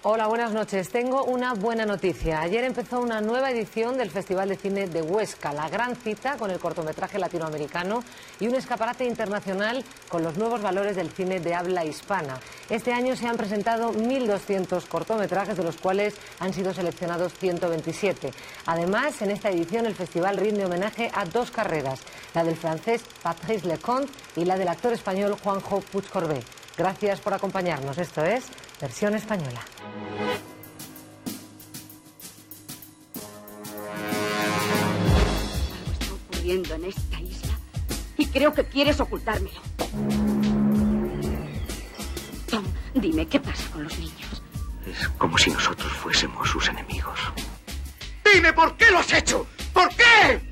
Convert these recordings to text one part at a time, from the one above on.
Hola, buenas noches. Tengo una buena noticia. Ayer empezó una nueva edición del Festival de Cine de Huesca, la gran cita con el cortometraje latinoamericano y un escaparate internacional con los nuevos valores del cine de habla hispana. Este año se han presentado 1.200 cortometrajes, de los cuales han sido seleccionados 127. Además, en esta edición el festival rinde homenaje a dos carreras, la del francés Patrice Leconte y la del actor español Juanjo Puigcorbé. Gracias por acompañarnos. Esto es Versión Española. Algo está ocurriendo en esta isla y creo que quieres ocultármelo. Tom, dime, ¿qué pasa con los niños? Es como si nosotros fuésemos sus enemigos. ¡Dime por qué lo has hecho! ¿Por qué?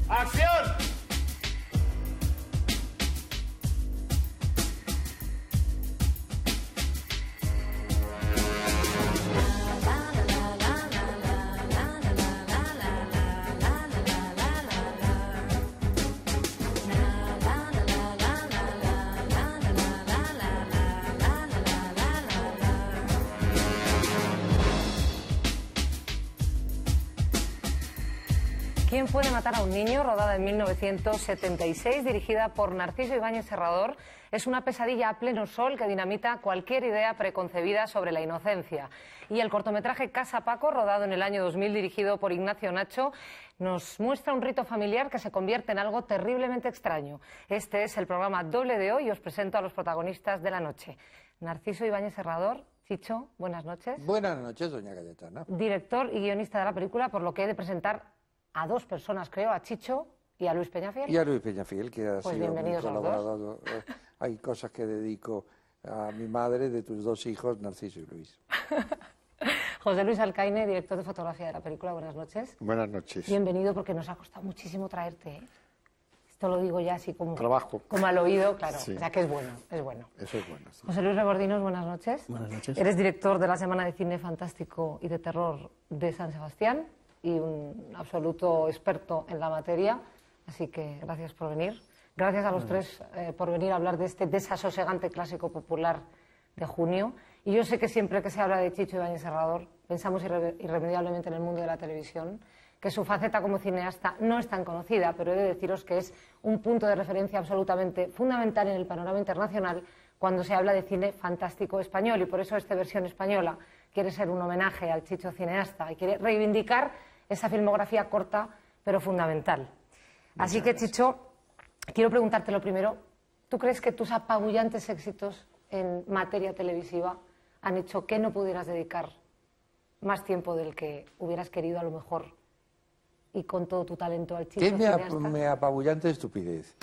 ¡Acción! ¿Quién puede matar a un niño?, rodada en 1976, dirigida por Narciso Ibáñez Serrador, es una pesadilla a pleno sol que dinamita cualquier idea preconcebida sobre la inocencia. Y el cortometraje Casa Paco, rodado en el año 2000, dirigido por Ignacio Nacho, nos muestra un rito familiar que se convierte en algo terriblemente extraño. Este es el programa doble de hoy y os presento a los protagonistas de la noche. Narciso Ibáñez Serrador. Chicho, buenas noches. Buenas noches, doña Cayetana. Director y guionista de la película, por lo que he de presentar a dos personas, creo, a Chicho y a Luis Peñafiel. Y a Luis Peñafiel, que ha Pues sido mi bienvenidos a los colaborador. Hay cosas que dedico a mi madre, de tus dos hijos, Narciso y Luis. José Luis Alcaine, director de fotografía de la película, buenas noches. Buenas noches. Bienvenido, porque nos ha costado muchísimo traerte, ¿eh? Esto lo digo ya así como... Trabajo. Como al oído, claro. Sí. O sea que es bueno, es bueno. Eso es bueno. Sí. José Luis Rebordinos, buenas noches. Buenas noches. Eres director de la Semana de Cine Fantástico y de Terror de San Sebastián y un absoluto experto en la materia, así que gracias por venir. Gracias a los tres por venir a hablar de este desasosegante clásico popular de junio. Y yo sé que siempre que se habla de Chicho Ibáñez Serrador, pensamos irremediablemente en el mundo de la televisión, que su faceta como cineasta no es tan conocida, pero he de deciros que es un punto de referencia absolutamente fundamental en el panorama internacional cuando se habla de cine fantástico español, y por eso esta versión española quiere ser un homenaje al Chicho cineasta y quiere reivindicar esa filmografía corta pero fundamental. Así que, Chicho, quiero preguntarte lo primero. ¿Tú crees que tus apabullantes éxitos en materia televisiva han hecho que no pudieras dedicar más tiempo del que hubieras querido, a lo mejor, y con todo tu talento, al Chicho cineasta? Mi apabullante estupidez.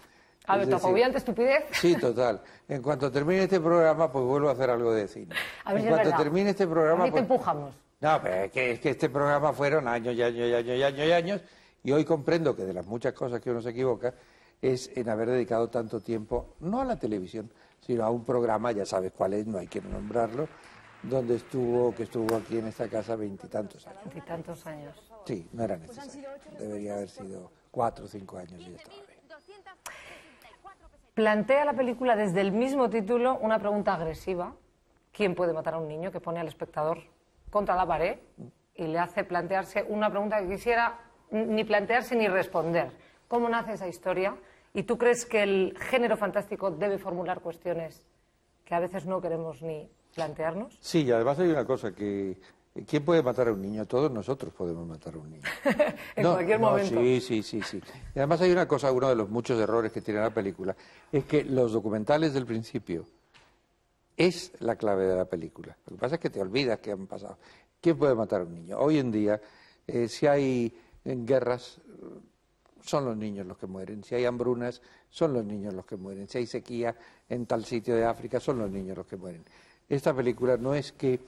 A ver, ¿tu apabullante estupidez? Sí, total. En cuanto termine este programa, pues vuelvo a hacer algo de cine. A ver en si es cuanto verdad. termine este programa... Así te pues... empujamos. No, pero es que este programa fueron años y años y años y años y años, y hoy comprendo que de las muchas cosas que uno se equivoca es en haber dedicado tanto tiempo, no a la televisión, sino a un programa, ya sabes cuál es, no hay que nombrarlo, que estuvo aquí en esta casa 20 y tantos años. 20 y tantos años. Sí, no era necesario. Debería haber sido 4 o 5 años y ya estaba bien. Plantea la película desde el mismo título una pregunta agresiva. ¿Quién puede matar a un niño?, que pone al espectador contra la pared y le hace plantearse una pregunta que quisiera ni plantearse ni responder. ¿Cómo nace esa historia? ¿Y tú crees que el género fantástico debe formular cuestiones que a veces no queremos ni plantearnos? Sí, y además hay una cosa que... ¿Quién puede matar a un niño? Todos nosotros podemos matar a un niño. En cualquier momento. Sí. Y además hay una cosa, uno de los muchos errores que tiene la película, es que los documentales del principio es la clave de la película. Lo que pasa es que te olvidas que han pasado. ¿Quién puede matar a un niño? Hoy en día, si hay guerras, son los niños los que mueren. Si hay hambrunas, son los niños los que mueren. Si hay sequía en tal sitio de África, son los niños los que mueren. Esta película no es que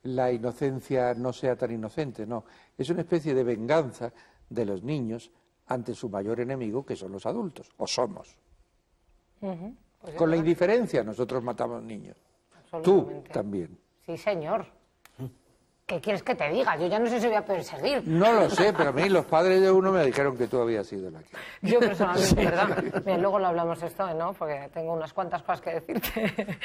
la inocencia no sea tan inocente, no. Es una especie de venganza de los niños ante su mayor enemigo, que son los adultos, o somos. Pues Con la indiferencia nosotros matamos niños. Tú absolutamente. también. Sí, señor. ¿Qué quieres que te diga? Yo ya no sé si voy a poder seguir. No lo sé, pero a mí los padres de uno me dijeron que tú habías sido la que... Yo personalmente, ¿verdad? Bien, luego lo hablamos esto, ¿no? Porque tengo unas cuantas cosas que decirte.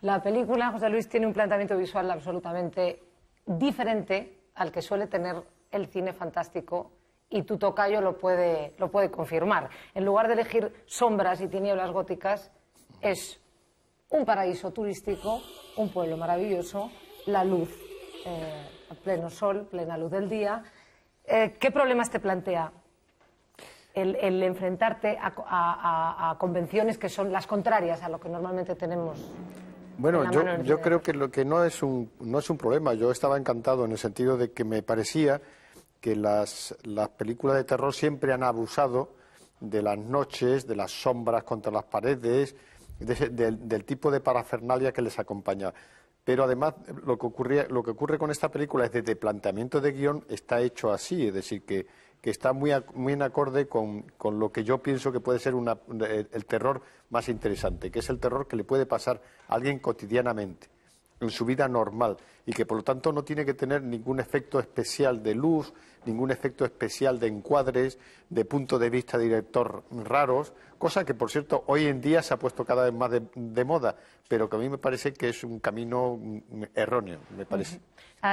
La película, José Luis, tiene un planteamiento visual absolutamente diferente al que suele tener el cine fantástico, y tu tocayo lo puede confirmar. En lugar de elegir sombras y tinieblas góticas, es un paraíso turístico, un pueblo maravilloso, la luz, a pleno sol, plena luz del día. ¿Qué problemas te plantea el enfrentarte a convenciones que son las contrarias a lo que normalmente tenemos? Bueno, yo creo que lo que no es un problema. Yo estaba encantado en el sentido de que me parecía que las películas de terror siempre han abusado de las noches, de las sombras contra las paredes, del tipo de parafernalia que les acompaña. Pero además lo que ocurre con esta película es desde planteamiento de guión está hecho así, es decir, que está muy en acorde con lo que yo pienso que puede ser el terror más interesante, que es el terror que le puede pasar a alguien cotidianamente, en su vida normal, y que por lo tanto no tiene que tener ningún efecto especial de luz, ningún efecto especial de encuadres, de punto de vista de director raros, cosa que por cierto hoy en día se ha puesto cada vez más de moda, pero que a mí me parece que es un camino erróneo, me parece.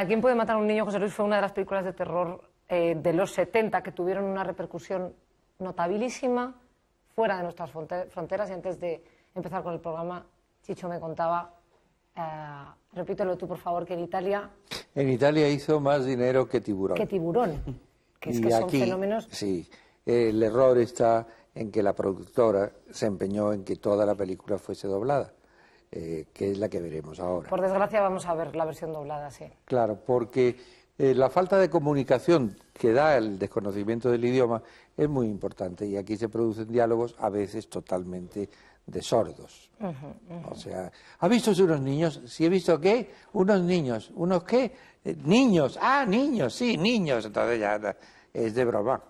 ¿Quién puede matar a un niño, José Luis? Fue una de las películas de terror de los 70 que tuvieron una repercusión notabilísima fuera de nuestras fronteras, y antes de empezar con el programa, Chicho me contaba, repítelo tú por favor, que en Italia... En Italia hizo más dinero que Tiburón. Que Tiburón, que es que son fenómenos... Sí, el error está en que la productora se empeñó en que toda la película fuese doblada, que es la que veremos ahora. Por desgracia vamos a ver la versión doblada, sí. Claro, porque la falta de comunicación que da el desconocimiento del idioma es muy importante, y aquí se producen diálogos a veces totalmente de sordos. O sea, ¿ha visto unos niños? ¿Sí he visto qué? Unos niños. ¿Unos qué? Niños. Ah, niños, sí, niños. Entonces ya es de broma.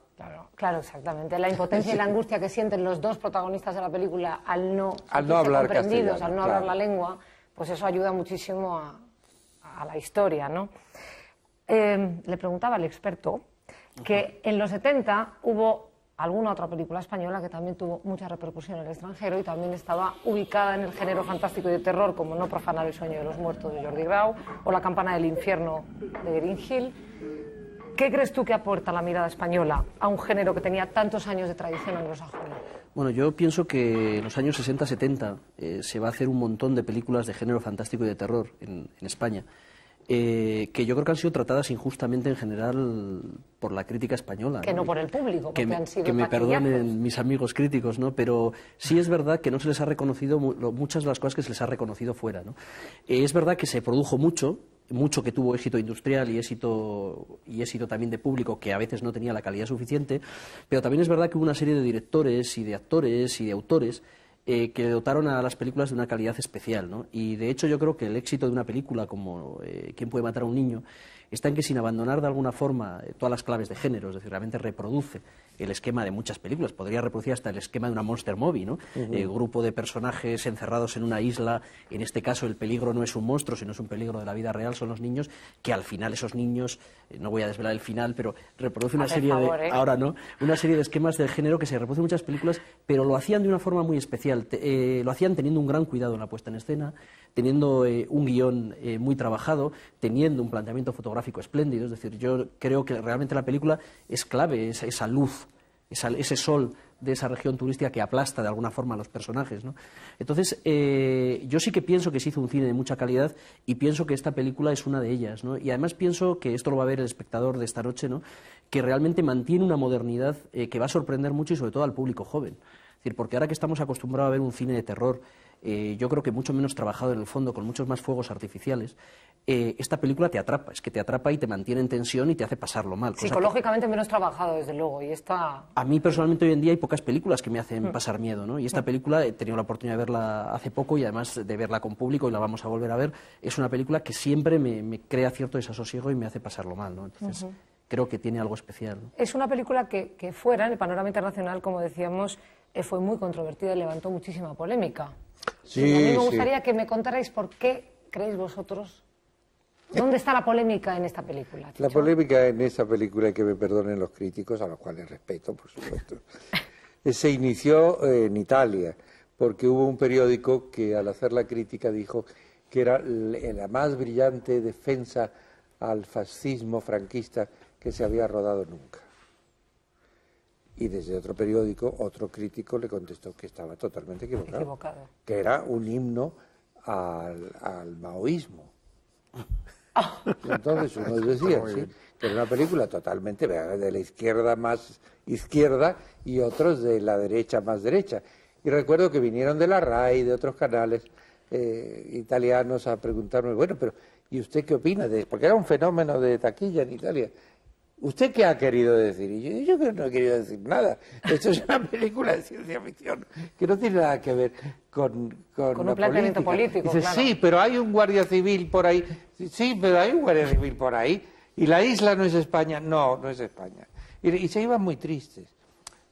Claro, exactamente. La impotencia y la angustia que sienten los dos protagonistas de la película al no hablar castellano, al no hablar la lengua, pues eso ayuda muchísimo a la historia, ¿no? Le preguntaba al experto que en los 70 hubo alguna otra película española que también tuvo mucha repercusión en el extranjero y también estaba ubicada en el género fantástico y de terror, como No profanar el sueño de los muertos, de Jordi Grau, o La campana del infierno, de Green Hill. ¿Qué crees tú que aporta la mirada española a un género que tenía tantos años de tradición anglosajona? Bueno, yo pienso que en los años 60-70 se va a hacer un montón de películas de género fantástico y de terror en España, que yo creo que han sido tratadas injustamente en general por la crítica española. Que no por el público, porque han sido que me taquillazos. perdonen mis amigos críticos, ¿no? Pero sí es verdad que no se les ha reconocido muchas de las cosas que se les ha reconocido fuera, ¿no? Es verdad que se produjo mucho que tuvo éxito industrial y éxito también de público, que a veces no tenía la calidad suficiente, pero también es verdad que hubo una serie de directores y de actores y de autores que dotaron a las películas de una calidad especial, ¿no? Y de hecho yo creo que el éxito de una película como ¿Quién puede matar a un niño? Está en que, sin abandonar de alguna forma todas las claves de género, es decir, realmente reproduce el esquema de muchas películas, podría reproducir hasta el esquema de una monster movie, ¿no? Grupo de personajes encerrados en una isla, en este caso el peligro no es un monstruo, sino es un peligro de la vida real, son los niños, que al final esos niños, no voy a desvelar el final, pero reproduce una serie ahora no, una serie de esquemas del género que se reproducen en muchas películas, pero lo hacían de una forma muy especial, lo hacían teniendo un gran cuidado en la puesta en escena, teniendo un guión muy trabajado, teniendo un planteamiento fotográfico espléndido. Es decir, yo creo que realmente la película es clave, esa luz, ese sol de esa región turística que aplasta de alguna forma a los personajes, ¿no? Entonces, yo sí que pienso que se hizo un cine de mucha calidad y pienso que esta película es una de ellas, ¿no? Y además pienso que esto lo va a ver el espectador de esta noche, ¿no? Que realmente mantiene una modernidad que va a sorprender mucho y sobre todo al público joven. Es decir, porque ahora que estamos acostumbrados a ver un cine de terror, yo creo que mucho menos trabajado en el fondo, con muchos más fuegos artificiales, esta película te atrapa, es que te atrapa y te mantiene en tensión y te hace pasarlo mal. Psicológicamente menos trabajado, desde luego, y esta... A mí personalmente hoy en día hay pocas películas que me hacen pasar miedo, ¿no? Y esta película he tenido la oportunidad de verla hace poco y además de verla con público y la vamos a volver a ver, es una película que siempre me crea cierto desasosiego y me hace pasarlo mal, ¿no? Entonces creo que tiene algo especial, ¿no? Es una película que fuera, en el panorama internacional, como decíamos, fue muy controvertida y levantó muchísima polémica. Sí, y a mí me gustaría que me contarais por qué creéis vosotros ¿Dónde está la polémica en esta película, Chicho? La polémica en esta película, y que me perdonen los críticos, a los cuales respeto, por supuesto, se inició en Italia, porque hubo un periódico que al hacer la crítica dijo que era la más brillante defensa al fascismo franquista que se había rodado nunca. Y desde otro periódico, otro crítico le contestó que estaba totalmente equivocado. Que era un himno al maoísmo. Y entonces unos decían que era una película totalmente de la izquierda más izquierda y otros de la derecha más derecha. Y recuerdo que vinieron de la RAI y de otros canales italianos a preguntarme, bueno, pero ¿y usted qué opina? Porque era un fenómeno de taquilla en Italia. ¿Usted qué ha querido decir? Y yo no he querido decir nada. Esto es una película de ciencia ficción que no tiene nada que ver con un planteamiento político. Dice, claro. sí, pero hay un guardia civil por ahí. Sí, pero hay un guardia civil por ahí. ¿Y la isla no es España? No, no es España. Y se iban muy tristes.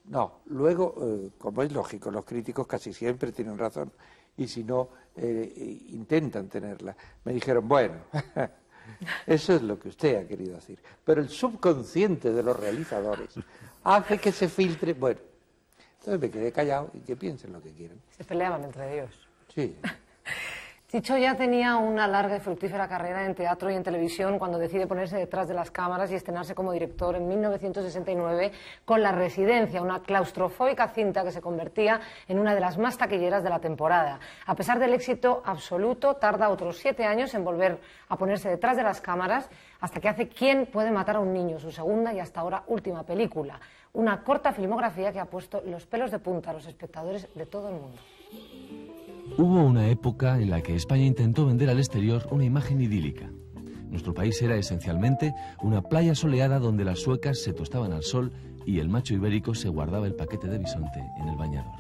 No, luego, como es lógico, los críticos casi siempre tienen razón. Y si no, intentan tenerla. Me dijeron, bueno... Eso es lo que usted ha querido decir. Pero el subconsciente de los realizadores hace que se filtre... Bueno, entonces me quedé callado y que piensen lo que quieran. Se peleaban entre ellos. Sí. Chicho ya tenía una larga y fructífera carrera en teatro y en televisión cuando decide ponerse detrás de las cámaras y estrenarse como director en 1969 con La Residencia, una claustrofóbica cinta que se convertía en una de las más taquilleras de la temporada. A pesar del éxito absoluto, tarda otros 7 años en volver a ponerse detrás de las cámaras hasta que hace ¿Quién puede matar a un niño?, su segunda y hasta ahora última película. Una corta filmografía que ha puesto los pelos de punta a los espectadores de todo el mundo. Hubo una época en la que España intentó vender al exterior una imagen idílica. Nuestro país era esencialmente una playa soleada donde las suecas se tostaban al sol y el macho ibérico se guardaba el paquete de bisonte en el bañador.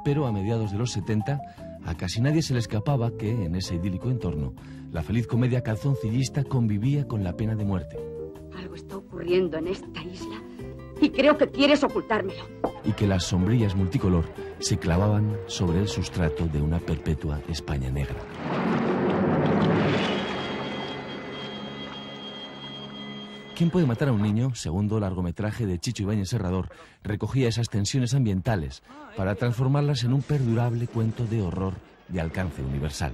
Pero a mediados de los 70, a casi nadie se le escapaba que, en ese idílico entorno, la feliz comedia calzoncillista convivía con la pena de muerte. Algo está ocurriendo en esta isla y creo que quieres ocultármelo. Y que las sombrillas multicolor se clavaban sobre el sustrato de una perpetua España negra. ¿Quién puede matar a un niño?, segundo largometraje de Chicho Ibáñez Serrador, recogía esas tensiones ambientales para transformarlas en un perdurable cuento de horror de alcance universal.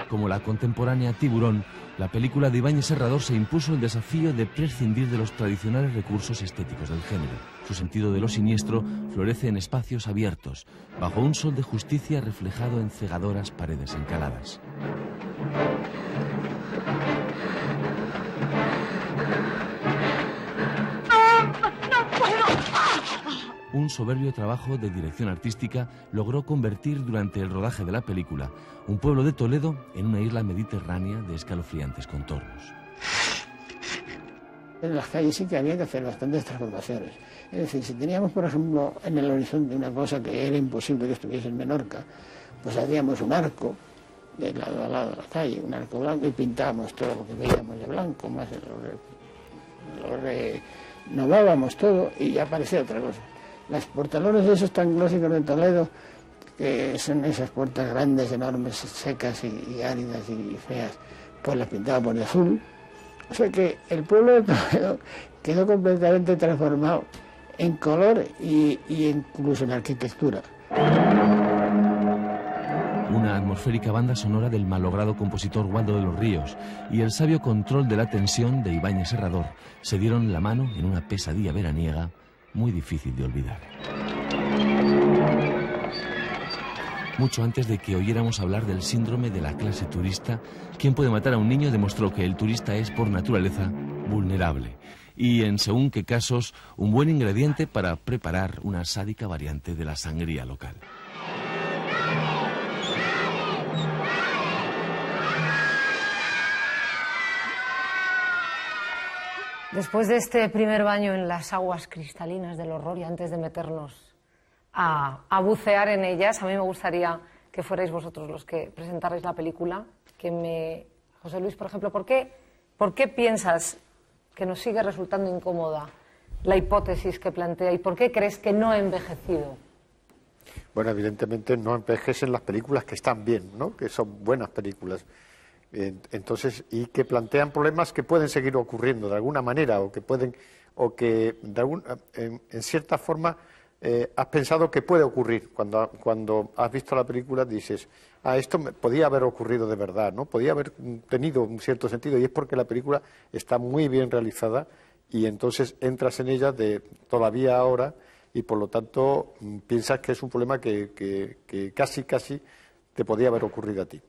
Como la contemporánea Tiburón, la película de Ibáñez Serrador se impuso el desafío de prescindir de los tradicionales recursos estéticos del género. Su sentido de lo siniestro florece en espacios abiertos, bajo un sol de justicia reflejado en cegadoras paredes encaladas. Un soberbio trabajo de dirección artística logró convertir durante el rodaje de la película un pueblo de Toledo en una isla mediterránea de escalofriantes contornos. En las calles sí que había que hacer bastantes transformaciones. Es decir, si teníamos, por ejemplo, en el horizonte una cosa que era imposible que estuviese en Menorca, pues hacíamos un arco de lado a lado de la calle, un arco blanco, y pintábamos todo lo que veíamos de blanco, más lo renovábamos todo y ya aparecía otra cosa. Las portalones esos tan clásicos de Toledo, que son esas puertas grandes, enormes, secas y áridas y feas, pues las pintábamos de azul. O sea que el pueblo de Toledo quedó completamente transformado en color y incluso en arquitectura. Una atmosférica banda sonora del malogrado compositor Waldo de los Ríos y el sabio control de la tensión de Ibáñez Serrador se dieron la mano en una pesadilla veraniega muy difícil de olvidar. Mucho antes de que oyéramos hablar del síndrome de la clase turista, ¿Quién puede matar a un niño?, demostró que el turista es por naturaleza vulnerable y, en según qué casos, un buen ingrediente para preparar una sádica variante de la sangría local. Después de este primer baño en las aguas cristalinas del horror y antes de meternos a bucear en ellas, a mí me gustaría que fuerais vosotros los que presentarais la película. José Luis, por ejemplo, ¿por qué piensas que nos sigue resultando incómoda la hipótesis que plantea y por qué crees que no ha envejecido Bueno, evidentemente no envejecen las películas que están bien, ¿no? Que son buenas películas. Entonces, y que plantean problemas que pueden seguir ocurriendo de alguna manera, o que en cierta forma has pensado que puede ocurrir. Cuando has visto la película dices, esto podía haber ocurrido de verdad, ¿no? Podía haber tenido un cierto sentido, y es porque la película está muy bien realizada, y entonces entras en ella todavía ahora, y por lo tanto piensas que es un problema que casi te podía haber ocurrido a ti.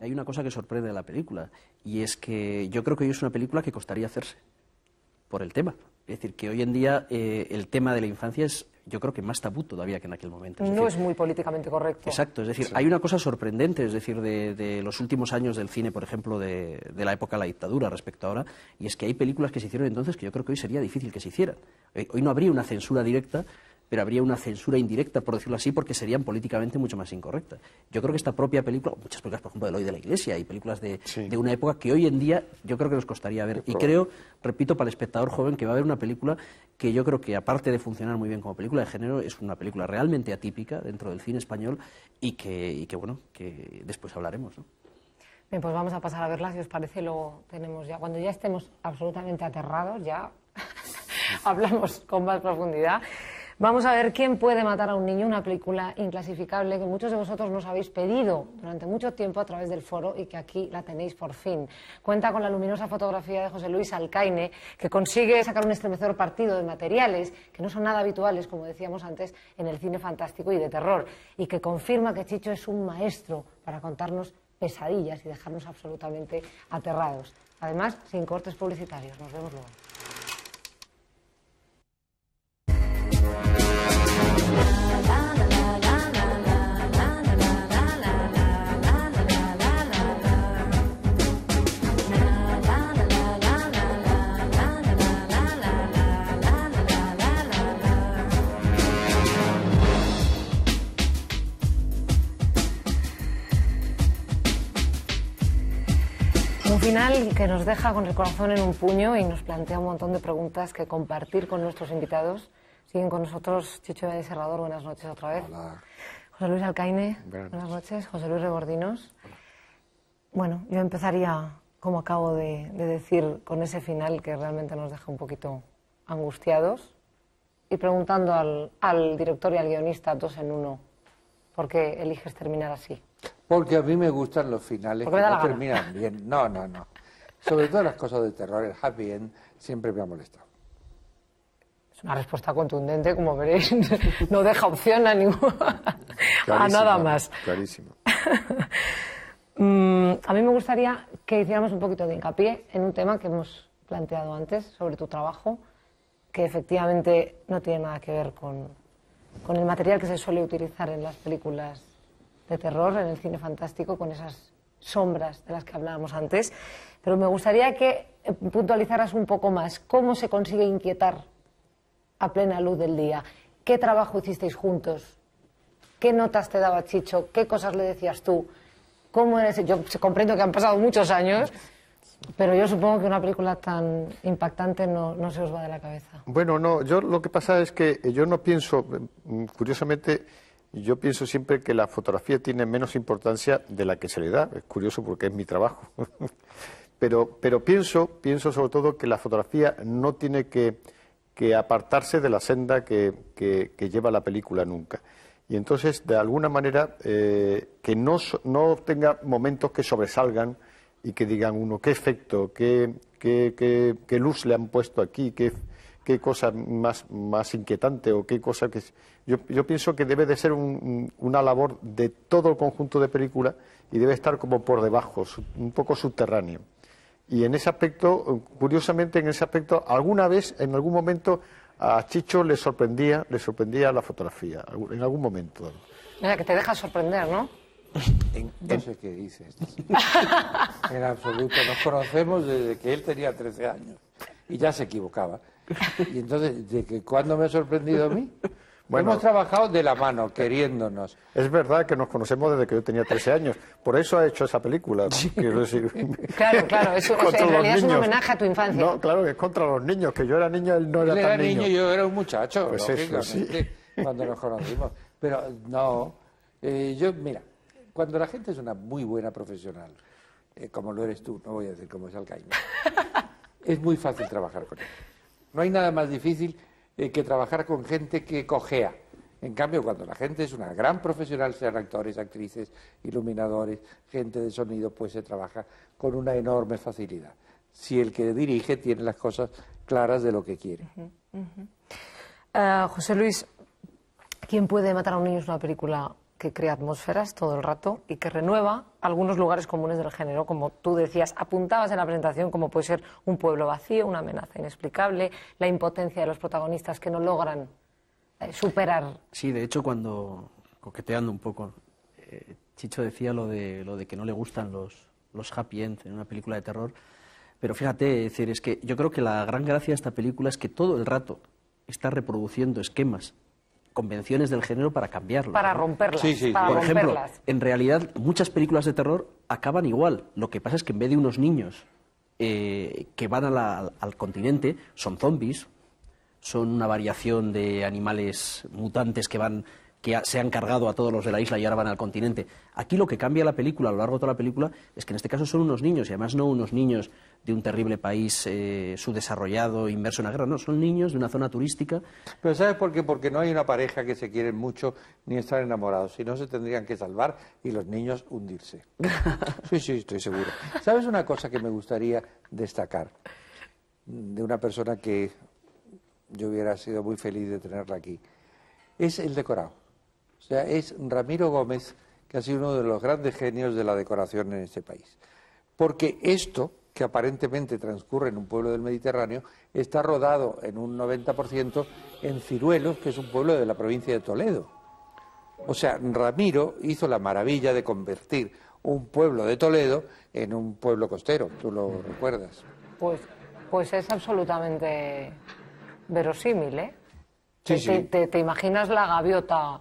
Hay una cosa que sorprende de la película, y es que yo creo que hoy es una película que costaría hacerse por el tema. Es decir, que hoy en día el tema de la infancia es, yo creo que más tabú todavía que en aquel momento. No es muy políticamente correcto. Exacto, es decir, hay una cosa sorprendente, es decir, de los últimos años del cine, por ejemplo, de la época de la dictadura respecto a ahora, y es que hay películas que se hicieron entonces que yo creo que hoy sería difícil que se hicieran. Hoy no habría una censura directa, pero habría una censura indirecta, por decirlo así, porque serían políticamente mucho más incorrectas. Yo creo que esta propia película, muchas películas, por ejemplo, de Eloy de la Iglesia, y películas de una época que hoy en día yo creo que nos costaría ver. Y creo, repito, para el espectador joven, que va a ver una película que yo creo que, aparte de funcionar muy bien como película de género, es una película realmente atípica dentro del cine español, y que bueno, que después hablaremos, ¿no? Bien, pues vamos a pasar a verla, si os parece, lo tenemos ya. Cuando ya estemos absolutamente aterrados, ya hablamos con más profundidad. Vamos a ver Quién puede matar a un niño, una película inclasificable que muchos de vosotros nos habéis pedido durante mucho tiempo a través del foro, y que aquí la tenéis por fin. Cuenta con la luminosa fotografía de José Luis Alcaine, que consigue sacar un estremecedor partido de materiales que no son nada habituales, como decíamos antes, en el cine fantástico y de terror, y que confirma que Chicho es un maestro para contarnos pesadillas y dejarnos absolutamente aterrados. Además, sin cortes publicitarios. Nos vemos luego. Un final que nos deja con el corazón en un puño y nos plantea un montón de preguntas que compartir con nuestros invitados. Siguen con nosotros Chicho de Serrador, buenas noches otra vez. Hola. José Luis Alcaine, buenas noches. José Luis Rebordinos. Hola. Bueno, yo empezaría, como acabo de decir, con ese final que realmente nos deja un poquito angustiados, y preguntando al director y al guionista, dos en uno, ¿por qué eliges terminar así? Porque a mí me gustan los finales que no terminan bien. No. Sobre todo las cosas de terror, el happy end siempre me ha molestado. Es una respuesta contundente, como veréis. No deja opción a nada más. Clarísimo. A mí me gustaría que hiciéramos un poquito de hincapié en un tema que hemos planteado antes sobre tu trabajo, que efectivamente no tiene nada que ver con el material que se suele utilizar en las películas de terror, en el cine fantástico, con esas sombras de las que hablábamos antes. Pero me gustaría que puntualizaras un poco más cómo se consigue inquietar a plena luz del día. ¿Qué trabajo hicisteis juntos? ¿Qué notas te daba Chicho? ¿Qué cosas le decías tú? ¿Cómo eres? Yo comprendo que han pasado muchos años, pero yo supongo que una película tan impactante no se os va de la cabeza. Bueno, no, yo lo que pasa es que yo no pienso, curiosamente, yo pienso siempre que la fotografía tiene menos importancia de la que se le da. Es curioso porque es mi trabajo. pero pienso sobre todo que la fotografía no tiene que apartarse de la senda que lleva la película nunca. Y entonces, de alguna manera, que no tenga momentos que sobresalgan y que digan uno, qué efecto, qué luz le han puesto aquí, qué cosa más inquietante, o qué cosa que... Yo pienso que debe de ser una labor de todo el conjunto de película, y debe estar como por debajo, un poco subterráneo. Y en ese aspecto, curiosamente, alguna vez, en algún momento, a Chicho le sorprendía la fotografía, en algún momento. Mira, que te deja sorprender, ¿no? No sé qué dices. En absoluto. Nos conocemos desde que él tenía 13 años y ya se equivocaba. Y entonces, ¿de que cuándo me ha sorprendido a mí? Bueno, hemos trabajado de la mano, queriéndonos. Es verdad que nos conocemos desde que yo tenía 13 años. Por eso ha hecho esa película. Quiero decir, claro. Eso, en realidad es un homenaje a tu infancia. No, claro, que es contra los niños. Que yo era niño, él no era tan niño. Yo era un muchacho, pues lógicamente, eso, sí. Cuando nos conocimos. Pero no, mira, cuando la gente es una muy buena profesional, como lo eres tú, no voy a decir como es Alcaine, es muy fácil trabajar con él. No hay nada más difícil que trabajar con gente que cojea. En cambio, cuando la gente es una gran profesional, sean actores, actrices, iluminadores, gente de sonido, pues se trabaja con una enorme facilidad. Si el que dirige tiene las cosas claras de lo que quiere. José Luis, ¿quién puede matar a un niño? Es una película que crea atmósferas todo el rato y que renueva algunos lugares comunes del género, como tú decías, apuntabas en la presentación, como puede ser un pueblo vacío, una amenaza inexplicable, la impotencia de los protagonistas que no logran superar. Sí, de hecho, cuando, coqueteando un poco, Chicho decía lo de que no le gustan los happy end en una película de terror, pero fíjate, es decir, es que yo creo que la gran gracia de esta película es que todo el rato está reproduciendo esquemas, convenciones del género para cambiarlo. Para romperlas. Por ejemplo, en realidad, muchas películas de terror acaban igual. Lo que pasa es que en vez de unos niños que van al continente, son zombies, son una variación de animales mutantes que se han cargado a todos los de la isla y ahora van al continente. Aquí lo que cambia la película, a lo largo de toda la película, es que en este caso son unos niños, y además no unos niños de un terrible país subdesarrollado, inmerso en la guerra, no, son niños de una zona turística. Pero ¿sabes por qué? Porque no hay una pareja que se quieren mucho ni están enamorados, si no se tendrían que salvar y los niños hundirse. Sí, estoy seguro. ¿Sabes una cosa que me gustaría destacar de una persona que yo hubiera sido muy feliz de tenerla aquí? Es el decorado. O sea, es Ramiro Gómez, que ha sido uno de los grandes genios de la decoración en este país. Porque esto, que aparentemente transcurre en un pueblo del Mediterráneo, está rodado en un 90% en Ciruelos, que es un pueblo de la provincia de Toledo. O sea, Ramiro hizo la maravilla de convertir un pueblo de Toledo en un pueblo costero, ¿tú lo recuerdas? Pues es absolutamente verosímil, ¿eh? Sí. Te imaginas la gaviota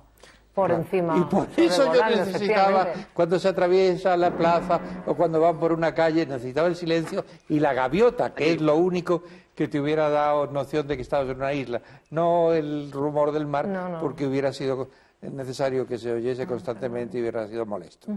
por encima. Y por eso yo necesitaba, cuando se atraviesa la plaza o cuando van por una calle, necesitaba el silencio y la gaviota, que es lo único que te hubiera dado noción de que estabas en una isla, no el rumor del mar, porque hubiera sido necesario que se oyese constantemente y hubiera sido molesto.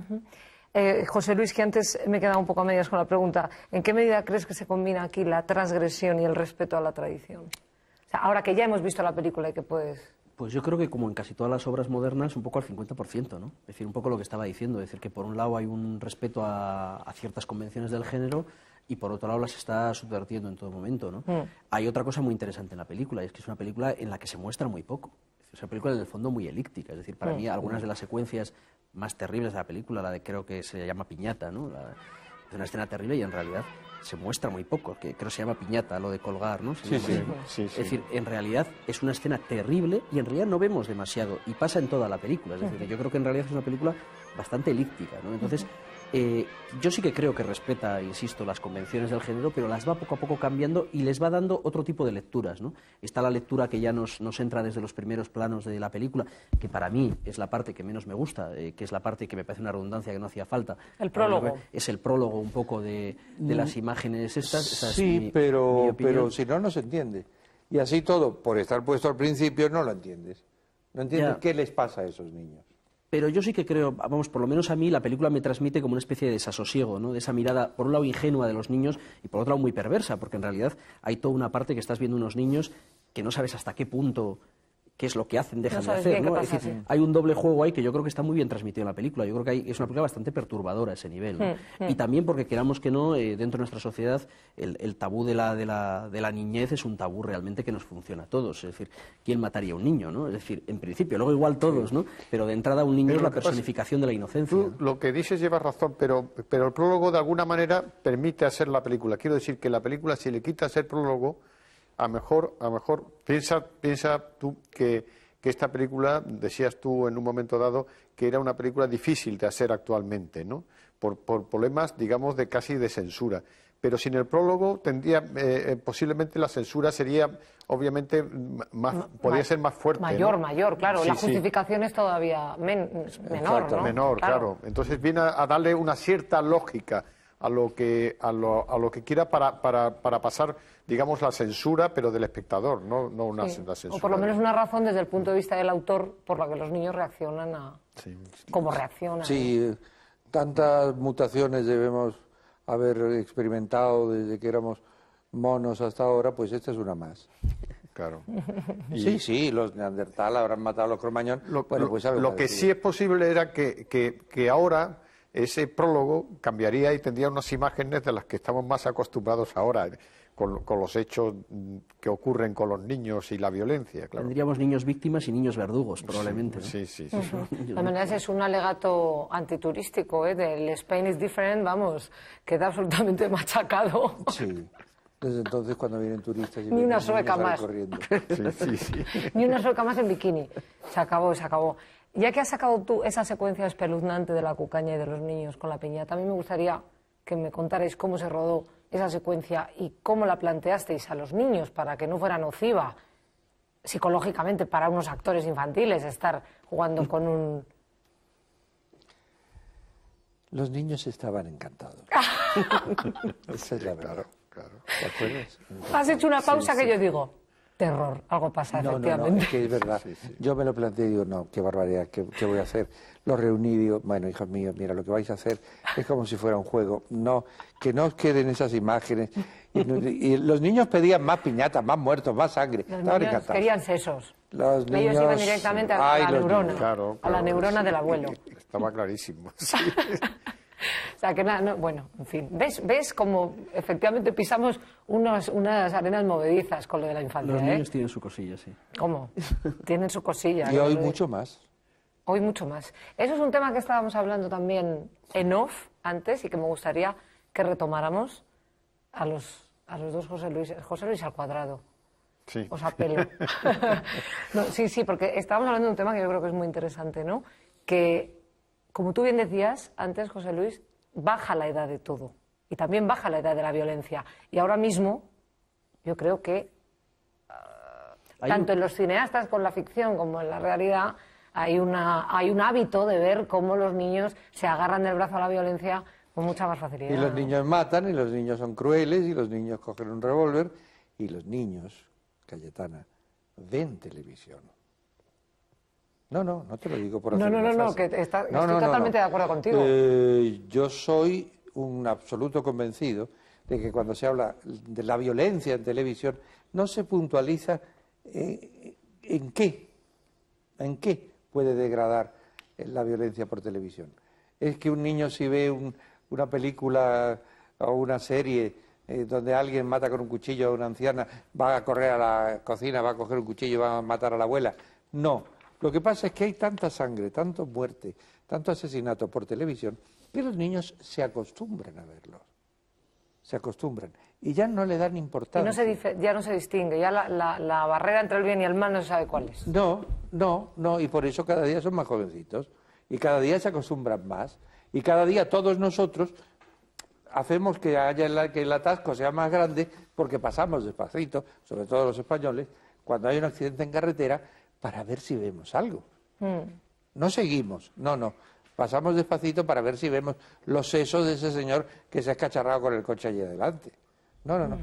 José Luis, que antes me he quedado un poco a medias con la pregunta, ¿en qué medida crees que se combina aquí la transgresión y el respeto a la tradición? O sea, ahora que ya hemos visto la película y que puedes... Pues yo creo que como en casi todas las obras modernas, un poco al 50%, ¿no? Es decir, un poco lo que estaba diciendo, es decir, que por un lado hay un respeto a ciertas convenciones del género y por otro lado las está subvertiendo en todo momento, ¿no? Hay otra cosa muy interesante en la película, y es que es una película en la que se muestra muy poco. Es una película en el fondo muy elíptica, es decir, para mí algunas de las secuencias más terribles de la película, la de creo que se llama Piñata, ¿no? Es una escena terrible y en realidad se muestra muy poco, que creo que se llama Piñata, lo de colgar, ¿no? Sí. Es decir, en realidad es una escena terrible y en realidad no vemos demasiado, y pasa en toda la película, es decir, yo creo que en realidad es una película bastante elíptica, ¿no? Entonces, yo sí que creo que respeta, insisto, las convenciones del género, pero las va poco a poco cambiando y les va dando otro tipo de lecturas, ¿no? Está la lectura que ya nos entra desde los primeros planos de la película, que para mí es la parte que menos me gusta, que es la parte que me parece una redundancia que no hacía falta. El prólogo. Es el prólogo un poco de las imágenes estas. Sí, pero si no, no se entiende. Y así todo, por estar puesto al principio, no lo entiendes. No entiendes qué les pasa a esos niños. Pero yo sí que creo, vamos, por lo menos a mí la película me transmite como una especie de desasosiego, ¿no? De esa mirada, por un lado ingenua de los niños y por otro lado muy perversa, porque en realidad hay toda una parte que estás viendo unos niños que no sabes hasta qué punto qué es lo que hacen, dejan de hacer, ¿no? Es decir, hay un doble juego ahí que yo creo que está muy bien transmitido en la película. Yo creo que es una película bastante perturbadora a ese nivel, ¿no? Y también porque queramos que no, dentro de nuestra sociedad el tabú de la niñez es un tabú realmente que nos funciona a todos. Es decir, ¿quién mataría a un niño, no? Es decir, en principio, luego igual todos, ¿no? Pero de entrada un niño es la personificación de la inocencia. Tú lo que dices llevas razón, pero el prólogo de alguna manera permite hacer la película. Quiero decir que la película, si le quitas el prólogo, a lo mejor piensa tú que esta película, decías tú en un momento dado, que era una película difícil de hacer actualmente, ¿no? Por problemas, digamos, casi de censura. Pero sin el prólogo tendría, posiblemente la censura sería, obviamente, podría ser más fuerte. Mayor, claro. Sí, la justificación es todavía menor, ¿no? Menor, claro. Entonces viene a darle una cierta lógica a lo que quiera para pasar, digamos, la censura, pero del espectador, no una censura. O por lo menos una razón desde el punto de vista del autor por la que los niños reaccionan a cómo reaccionan. Sí, tantas mutaciones debemos haber experimentado desde que éramos monos hasta ahora, pues esta es una más. Claro. Sí, los neandertal habrán matado a los cromañón. Lo que sí es posible era que ahora ese prólogo cambiaría y tendría unas imágenes de las que estamos más acostumbrados ahora, con los hechos que ocurren con los niños y la violencia. Claro. Tendríamos niños víctimas y niños verdugos, probablemente. Sí. De todas maneras, es un alegato antiturístico, del Spain is different, vamos, queda absolutamente machacado. Sí. Desde entonces, cuando vienen turistas... Ni una sueca más. Sí. Ni una sueca más en bikini. Se acabó. Ya que has sacado tú esa secuencia espeluznante de la cucaña y de los niños con la piñata, a mí me gustaría que me contarais cómo se rodó esa secuencia y cómo la planteasteis a los niños para que no fuera nociva psicológicamente para unos actores infantiles estar jugando con un... Los niños estaban encantados. Esa es la verdad. Claro. ¿Te acuerdas? Has hecho una pausa que yo digo, terror, algo pasa, efectivamente. No, es que es verdad. Yo me lo planteé y digo, no, qué barbaridad, ¿qué voy a hacer? Lo reuní y digo, bueno, hijos míos, mira, lo que vais a hacer es como si fuera un juego. No, que no os queden esas imágenes. Y los niños pedían más piñatas, más muertos, más sangre. Los Estaban niños encantados. querían sesos. Los niños... Ellos iban directamente a la neurona, claro, a la neurona del abuelo. Estaba clarísimo. O sea, que nada, no, bueno, en fin. ¿Ves cómo efectivamente pisamos unas arenas movedizas con lo de la infancia? Los niños tienen su cosilla, sí. ¿Cómo? Tienen su cosilla. Y hoy mucho más. Hoy mucho más. Eso es un tema que estábamos hablando también en off antes y que me gustaría que retomáramos a los dos José Luis al cuadrado. Sí. Os apelo. No, sí, porque estábamos hablando de un tema que yo creo que es muy interesante, ¿no? Que, como tú bien decías antes, José Luis, baja la edad de todo. Y también baja la edad de la violencia. Y ahora mismo, yo creo que, tanto en los cineastas con la ficción como en la realidad, hay un hábito de ver cómo los niños se agarran del brazo a la violencia con mucha más facilidad. Y los niños matan, y los niños son crueles, y los niños cogen un revólver, y los niños, Cayetana, ven televisión. No te lo digo por hacer una frase. Que estoy totalmente de acuerdo contigo. Yo soy un absoluto convencido de que cuando se habla de la violencia en televisión no se puntualiza en qué puede degradar la violencia por televisión. Es que un niño, si ve una película o una serie donde alguien mata con un cuchillo a una anciana, va a correr a la cocina, va a coger un cuchillo y va a matar a la abuela. No. Lo que pasa es que hay tanta sangre, tanta muerte, tanto asesinato por televisión, que los niños se acostumbran a verlos. Se acostumbran. Y ya no le dan importancia. Y ya no se distingue, ya la barrera entre el bien y el mal no se sabe cuál es. No, y por eso cada día son más jovencitos. Y cada día se acostumbran más. Y cada día todos nosotros hacemos que el atasco sea más grande porque pasamos despacito, sobre todo los españoles, cuando hay un accidente en carretera, para ver si vemos algo. No seguimos, no. Pasamos despacito para ver si vemos los sesos de ese señor que se ha escacharrado con el coche allí adelante. No.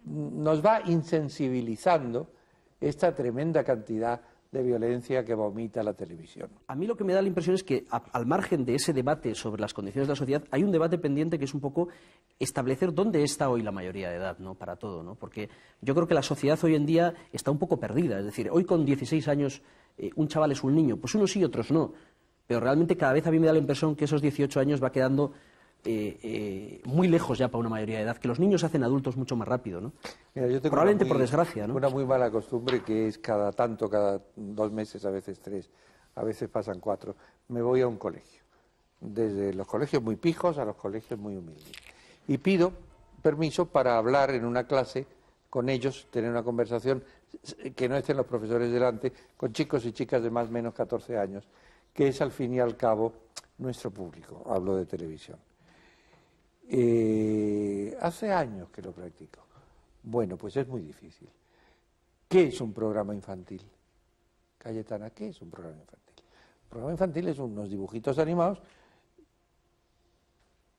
Nos va insensibilizando esta tremenda cantidad de violencia que vomita la televisión. A mí lo que me da la impresión es que, al margen de ese debate sobre las condiciones de la sociedad, hay un debate pendiente que es un poco establecer dónde está hoy la mayoría de edad, ¿no? Para todo, ¿no? Porque yo creo que la sociedad hoy en día está un poco perdida. Es decir, hoy con 16 años un chaval es un niño. Pues unos sí, otros no. Pero realmente cada vez a mí me da la impresión que esos 18 años va quedando muy lejos ya para una mayoría de edad, que los niños se hacen adultos mucho más rápido, ¿no? Mira, yo tengo probablemente por desgracia, ¿no? Una muy mala costumbre que es cada 2 meses, a veces 3, a veces pasan 4, me voy a un colegio, desde los colegios muy pijos a los colegios muy humildes, y pido permiso para hablar en una clase con ellos, tener una conversación, que no estén los profesores delante, con chicos y chicas de más o menos 14 años, que es al fin y al cabo nuestro público, hablo de televisión. Hace años que lo practico. Bueno, pues es muy difícil. ¿Qué es un programa infantil? Cayetana, ¿qué es un programa infantil? Un programa infantil es unos dibujitos animados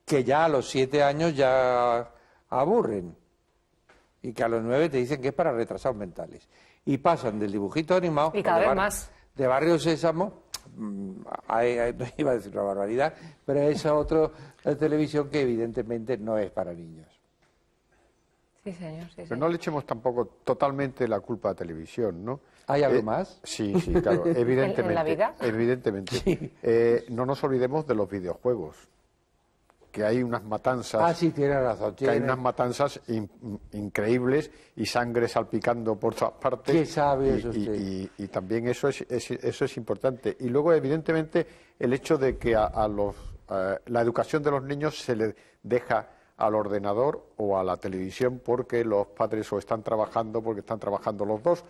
que ya a los 7 años ya aburren y que a los 9 te dicen que es para retrasados mentales. Y pasan del dibujito animado y cada vez más de Barrio Sésamo, no iba a decir una barbaridad, pero es otra televisión que evidentemente no es para niños. Sí, señor. Sí, pero no le echemos tampoco totalmente la culpa a televisión, ¿no? ¿Hay algo más? Sí, claro, evidentemente. ¿En la vida? Evidentemente. Sí. No nos olvidemos de los videojuegos, que hay unas matanzas. Ah, sí, tiene razón. Que hay unas matanzas increíbles y sangre salpicando por todas partes. ¿Qué sabe eso usted? Y también eso es importante. Y luego, evidentemente, el hecho de que la educación de los niños se les deja al ordenador o a la televisión porque los padres o están trabajando, porque están trabajando los dos.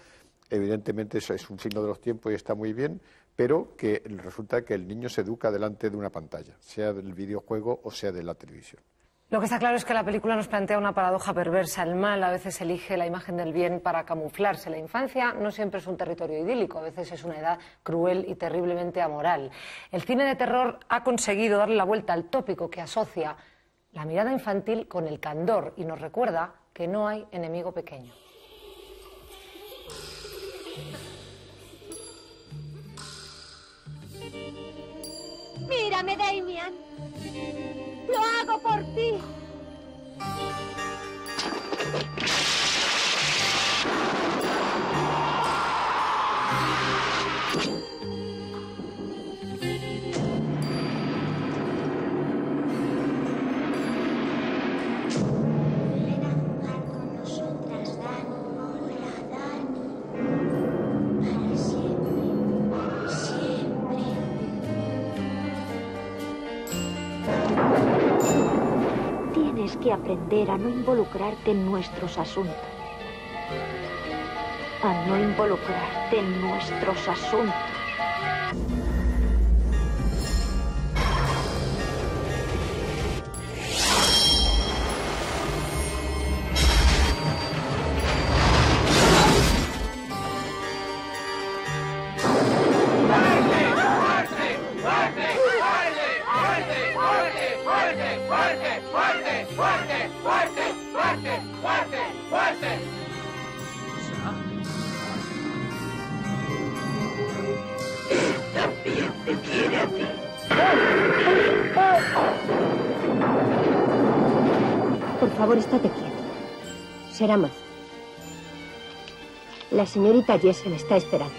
Evidentemente eso es un signo de los tiempos y está muy bien, pero que resulta que el niño se educa delante de una pantalla, sea del videojuego o sea de la televisión. Lo que está claro es que la película nos plantea una paradoja perversa. El mal a veces elige la imagen del bien para camuflarse. La infancia no siempre es un territorio idílico, a veces es una edad cruel y terriblemente amoral. El cine de terror ha conseguido darle la vuelta al tópico que asocia la mirada infantil con el candor y nos recuerda que no hay enemigo pequeño. Mírame, Damian. Lo hago por ti. Tienes que aprender a no involucrarte en nuestros asuntos. A no involucrarte en nuestros asuntos. Por favor, estate quieto. Será más. La señorita Jessel está esperando.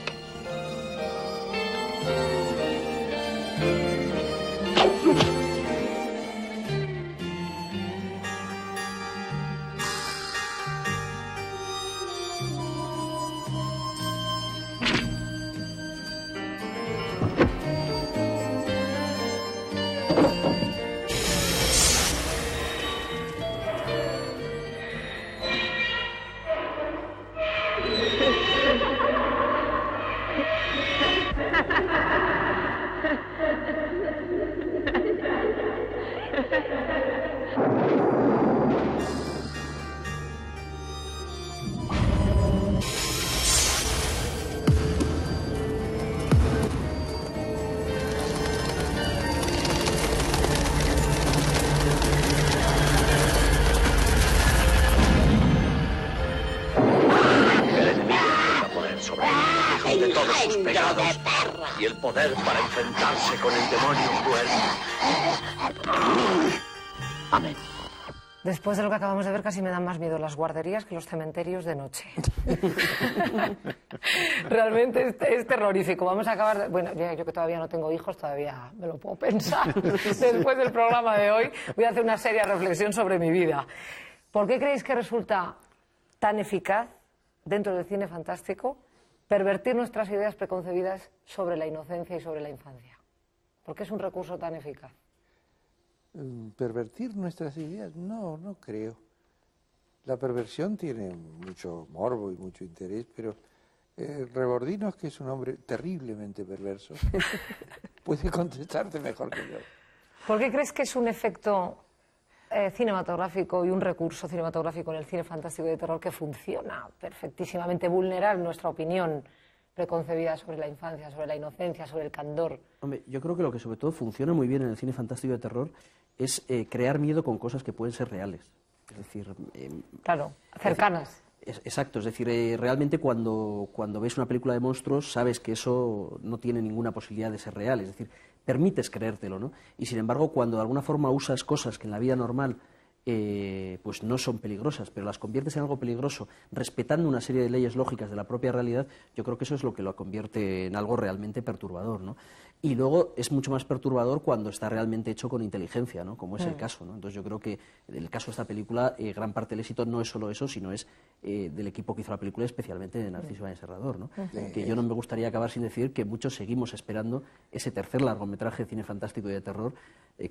Y el poder para enfrentarse con el demonio cruel. Amén. Después de lo que acabamos de ver, casi me dan más miedo las guarderías que los cementerios de noche. Realmente es terrorífico. Vamos a acabar... Bueno, yo que todavía no tengo hijos, todavía me lo puedo pensar. Después del programa de hoy voy a hacer una seria reflexión sobre mi vida. ¿Por qué creéis que resulta tan eficaz dentro del cine fantástico pervertir nuestras ideas preconcebidas sobre la inocencia y sobre la infancia? ¿Por qué es un recurso tan eficaz? ¿Pervertir nuestras ideas? No, no creo. La perversión tiene mucho morbo y mucho interés, pero Rebordinos, que es un hombre terriblemente perverso, puede contestarte mejor que yo. ¿Por qué crees que es un efecto cinematográfico y un recurso cinematográfico en el cine fantástico y de terror que funciona perfectísimamente, vulnerar nuestra opinión preconcebidas sobre la infancia, sobre la inocencia, sobre el candor. Hombre, yo creo que lo que sobre todo funciona muy bien en el cine fantástico de terror es crear miedo con cosas que pueden ser reales. Es decir... claro, cercanas. Exacto, es decir, realmente cuando ves una película de monstruos sabes que eso no tiene ninguna posibilidad de ser real, es decir, permites creértelo, ¿no? Y sin embargo, cuando de alguna forma usas cosas que en la vida normal pues no son peligrosas, pero las conviertes en algo peligroso, respetando una serie de leyes lógicas de la propia realidad, yo creo que eso es lo que lo convierte en algo realmente perturbador, ¿no? Y luego es mucho más perturbador cuando está realmente hecho con inteligencia, ¿no? Como es el caso, ¿no? Entonces yo creo que en el caso de esta película, gran parte del éxito no es solo eso, sino es del equipo que hizo la película, especialmente de Narciso Ibáñez Serrador, ¿no? Que yo no me gustaría acabar sin decir que muchos seguimos esperando ese tercer largometraje de cine fantástico y de terror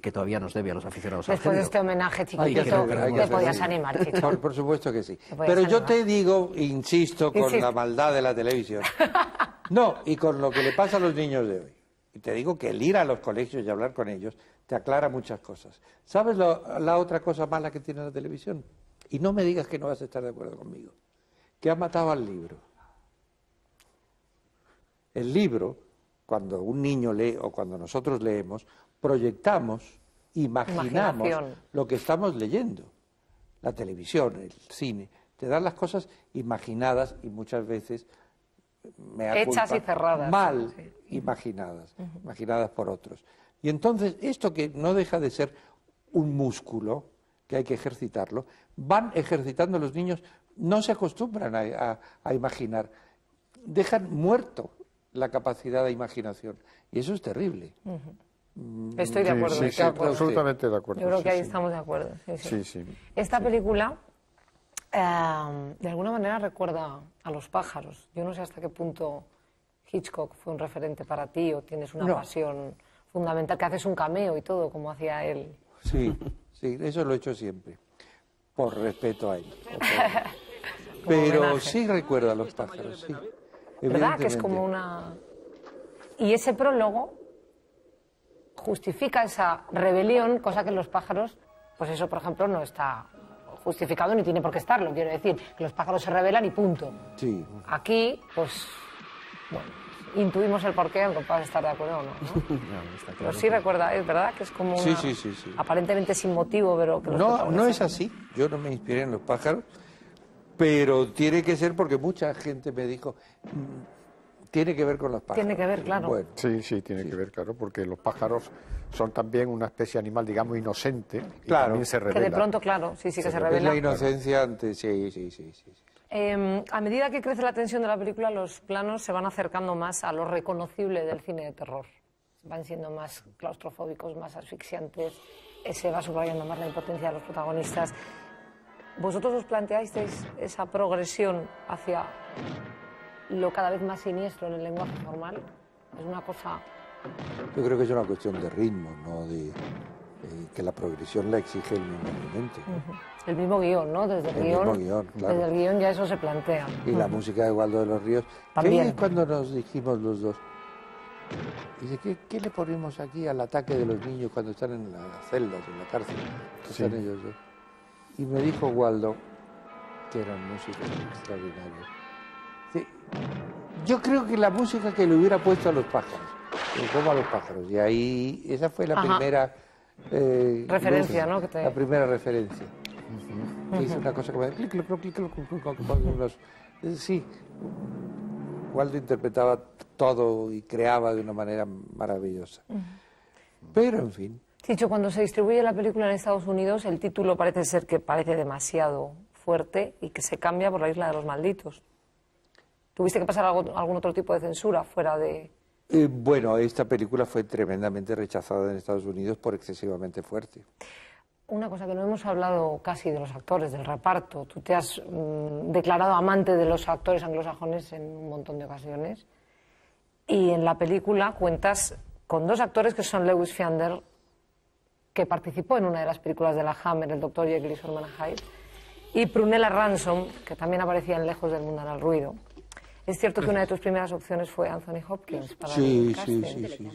que todavía nos debe a los aficionados al género. Después de este homenaje chiquitito, te podías animar, Chicho. Por supuesto que sí. Pero yo te digo, insisto, con la maldad de la televisión. No, y con lo que le pasa a los niños de hoy. Y te digo que el ir a los colegios y hablar con ellos te aclara muchas cosas. ¿Sabes la otra cosa mala que tiene la televisión? Y no me digas que no vas a estar de acuerdo conmigo. Que ha matado al libro. El libro, cuando un niño lee o cuando nosotros leemos, proyectamos, imaginamos lo que estamos leyendo. La televisión, el cine, te dan las cosas imaginadas y muchas veces... hechas y cerradas. Mal imaginadas, imaginadas por otros. Y entonces, esto que no deja de ser un músculo, que hay que ejercitarlo, van ejercitando los niños, no se acostumbran a imaginar, dejan muerto la capacidad de imaginación. Y eso es terrible. Estoy de acuerdo. Sí, absolutamente de acuerdo. Yo creo que ahí estamos de acuerdo. Sí. Esta película... de alguna manera recuerda a Los pájaros. Yo no sé hasta qué punto Hitchcock fue un referente para ti o tienes una pasión fundamental, que haces un cameo y todo, como hacía él. Sí, eso lo he hecho siempre, por respeto a él. Pero homenaje. Sí recuerda a Los pájaros, sí. ¿Verdad? Que es como una... Y ese prólogo justifica esa rebelión, cosa que en Los pájaros, pues eso, por ejemplo, no está... justificado ni tiene por qué estarlo, quiero decir, que los pájaros se rebelan y punto. Sí. Aquí, pues, bueno, intuimos el porqué, aunque puedas estar de acuerdo o no, ¿no? Está claro. Pero sí recuerda, es verdad que es como una... Sí. Aparentemente sin motivo, pero... Que no es así, yo no me inspiré en Los pájaros, pero tiene que ser porque mucha gente me dijo, tiene que ver con los pájaros. Tiene que ver, claro. Bueno, sí, tiene que ver, claro, porque los pájaros son también una especie animal, digamos, inocente, y claro, también se revela. Que de pronto, claro, sí, que se revela. Es la inocencia ante... Sí. A medida que crece la tensión de la película, los planos se van acercando más a lo reconocible del cine de terror. Van siendo más claustrofóbicos, más asfixiantes, se va subrayando más la impotencia de los protagonistas. ¿Vosotros os planteasteis esa progresión hacia lo cada vez más siniestro en el lenguaje formal? Es una cosa... Yo creo que es una cuestión de ritmo, ¿no? Que la progresión la exige el mismo momento. El mismo guión, ¿no? Desde el guión, claro. Desde el guión ya eso se plantea. Y la música de Waldo de los Ríos. También. ¿Qué es cuando nos dijimos los dos? Dice, ¿qué le ponemos aquí al ataque de los niños cuando están en las celdas, en la cárcel? Están ellos dos. Y me dijo Waldo, que eran músicos extraordinarios. Sí, yo creo que la música que le hubiera puesto a los pájaros, como a los pájaros, y ahí esa fue la primera referencia, ¿no? La primera referencia. Hizo una cosa como de clic, sí, Waldo interpretaba todo y creaba de una manera maravillosa. Pero, en fin. Chicho, cuando se distribuye la película en Estados Unidos, el título parece ser que parece demasiado fuerte y que se cambia por La isla de los malditos. ¿Tuviste que pasar algún otro tipo de censura fuera de...? Bueno, esta película fue tremendamente rechazada en Estados Unidos por excesivamente fuerte. Una cosa que no hemos hablado casi de los actores, del reparto. Tú te has declarado amante de los actores anglosajones en un montón de ocasiones. Y en la película cuentas con dos actores que son Lewis Fiander, que participó en una de las películas de la Hammer, el Dr. Jekyll y su hermana Hyde, y Prunella Ransom, que también aparecía en Lejos del mundanal ruido. Es cierto que una de tus primeras opciones fue Anthony Hopkins para el casting. Sí.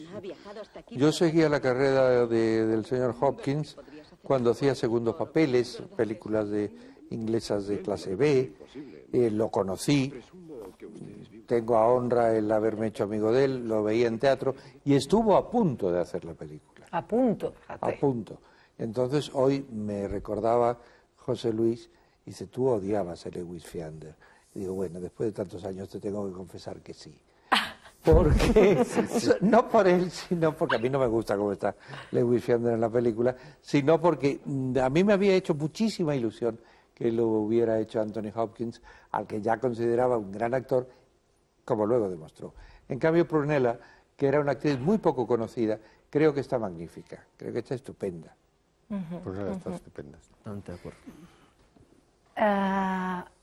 Yo seguía la carrera del señor Hopkins cuando hacía segundos papeles, películas inglesas de clase B, lo conocí, tengo a honra el haberme hecho amigo de él, lo veía en teatro y estuvo a punto de hacer la película. A punto, fíjate. A punto. Entonces hoy me recordaba José Luis y dice, tú odiabas a Lewis Fiander. Y digo, bueno, después de tantos años te tengo que confesar que sí. Porque, no por él, sino porque a mí no me gusta cómo está Lewis Fiander en la película, sino porque a mí me había hecho muchísima ilusión que lo hubiera hecho Anthony Hopkins, al que ya consideraba un gran actor, como luego demostró. En cambio, Prunella, que era una actriz muy poco conocida, creo que está magnífica, creo que está estupenda. Prunella está estupenda. Totalmente de acuerdo.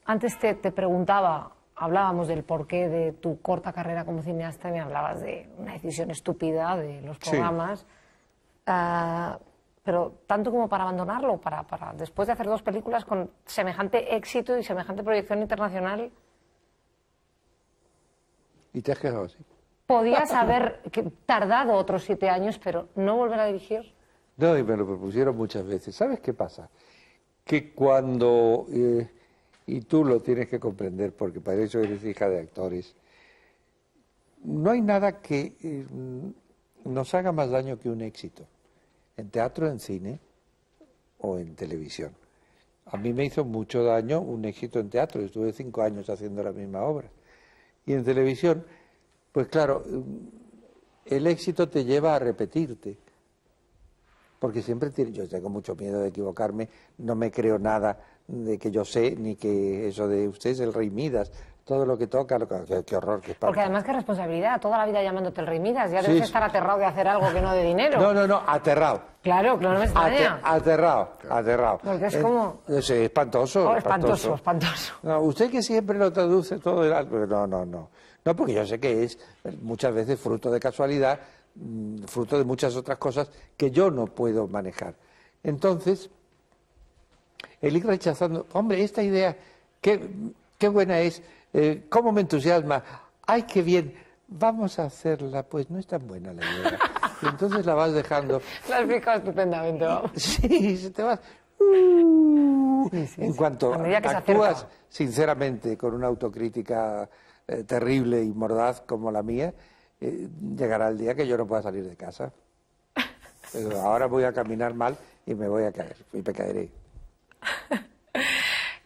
Antes te preguntaba, hablábamos del porqué de tu corta carrera como cineasta y me hablabas de una decisión estúpida de los programas. Sí. Pero tanto como para abandonarlo, para después de hacer 2 películas con semejante éxito y semejante proyección internacional. ¿Y te has quedado así? Podías haber tardado otros 7 años, pero no volver a dirigir. No, y me lo propusieron muchas veces. ¿Sabes qué pasa? Que cuando, y tú lo tienes que comprender porque para eso eres hija de actores, no hay nada que nos haga más daño que un éxito. En teatro, en cine o en televisión. A mí me hizo mucho daño un éxito en teatro, estuve 5 años haciendo la misma obra. Y en televisión, pues claro, el éxito te lleva a repetirte. Porque siempre yo tengo mucho miedo de equivocarme, no me creo nada de que yo sé, ni que eso de usted es el rey Midas, todo lo que toca, qué horror, qué espanto. Porque además qué responsabilidad, toda la vida llamándote el rey Midas, ya debes estar aterrado de hacer algo que no de dinero. No, aterrado. Claro, no me extraña. Aterrado. Porque es como... Es espantoso. Espantoso. No, usted que siempre lo traduce todo, no, porque yo sé que es muchas veces fruto de casualidad, fruto de muchas otras cosas que yo no puedo manejar. Entonces, el ir rechazando, hombre, esta idea, qué buena es, cómo me entusiasma, ay, qué bien, vamos a hacerla, pues no es tan buena la idea. Y entonces la vas dejando. La has explicado estupendamente, vamos. Sí, se te vas. En cuanto actúas sinceramente con una autocrítica terrible y mordaz como la mía, llegará el día que yo no pueda salir de casa. Pero ahora voy a caminar mal y me voy a caer, y me caeré.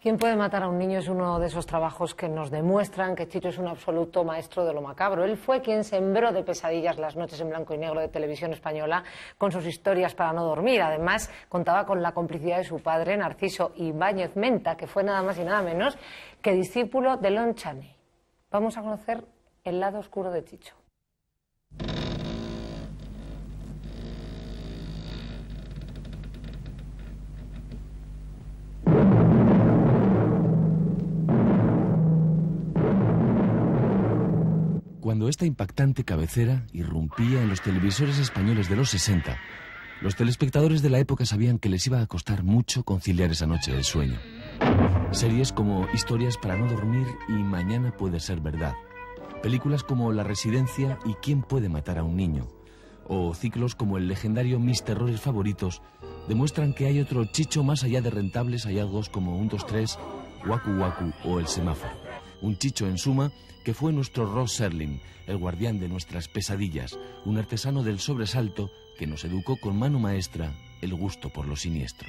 ¿Quién puede matar a un niño? Es uno de esos trabajos que nos demuestran que Chicho es un absoluto maestro de lo macabro. Él fue quien sembró de pesadillas las noches en blanco y negro de Televisión Española con sus historias para no dormir. Además, contaba con la complicidad de su padre, Narciso Ibáñez Menta, que fue nada más y nada menos que discípulo de Lon Chaney. Vamos a conocer el lado oscuro de Chicho. Cuando esta impactante cabecera irrumpía en los televisores españoles de los 60, los telespectadores de la época sabían que les iba a costar mucho conciliar esa noche el sueño. Series como Historias para no dormir y Mañana puede ser verdad. Películas como La Residencia y ¿Quién puede matar a un niño? O ciclos como el legendario Mis terrores favoritos demuestran que hay otro Chicho más allá de rentables hallazgos como 1, 2, 3, Waku Waku o El Semáforo. Un Chicho, en suma, que fue nuestro Ross Serling, el guardián de nuestras pesadillas, un artesano del sobresalto que nos educó con mano maestra el gusto por lo siniestro.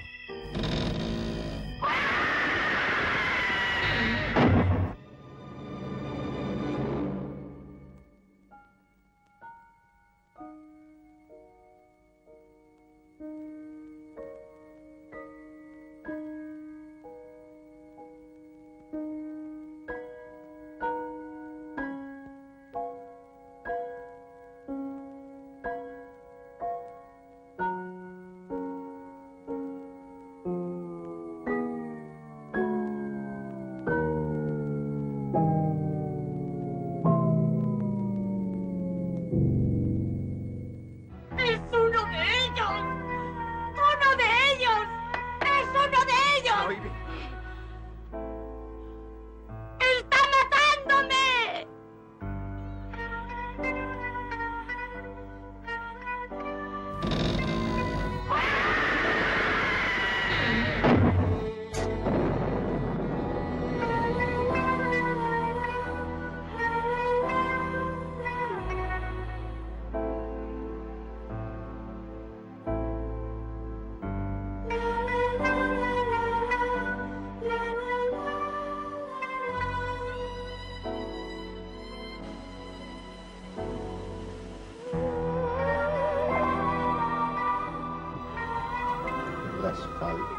asfalto.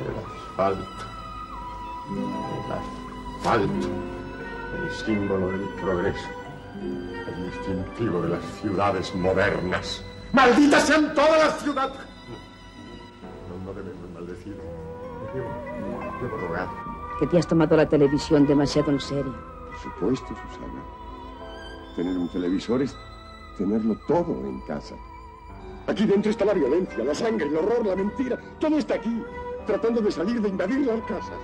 El asfalto. El asfalto. El símbolo del progreso. El distintivo de las ciudades modernas. ¡Malditas sean todas las ciudades! No debemos maldecir. Debo rogar. Que te has tomado la televisión demasiado en serio. Por supuesto, Susana. Tener un televisor es tenerlo todo en casa. Aquí dentro está la violencia, la sangre, el horror, la mentira. Todo está aquí, tratando de salir, de invadir las casas.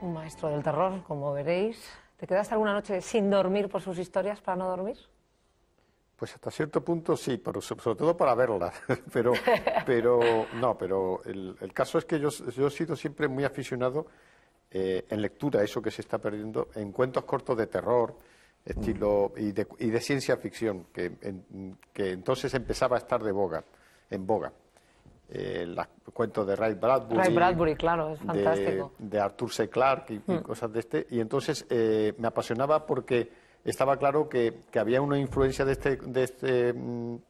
Un maestro del terror, como veréis. ¿Te quedaste alguna noche sin dormir por sus historias para no dormir? Pues hasta cierto punto sí, pero sobre todo para verlas. pero el caso es que yo he sido siempre muy aficionado en lectura, eso que se está perdiendo, en cuentos cortos de terror, estilo y de ciencia ficción, que entonces empezaba a estar en boga. Los cuentos de Ray Bradbury. Ray Bradbury, claro, es fantástico. De Arthur C. Clarke y cosas de este. Y entonces me apasionaba porque estaba claro que había una influencia de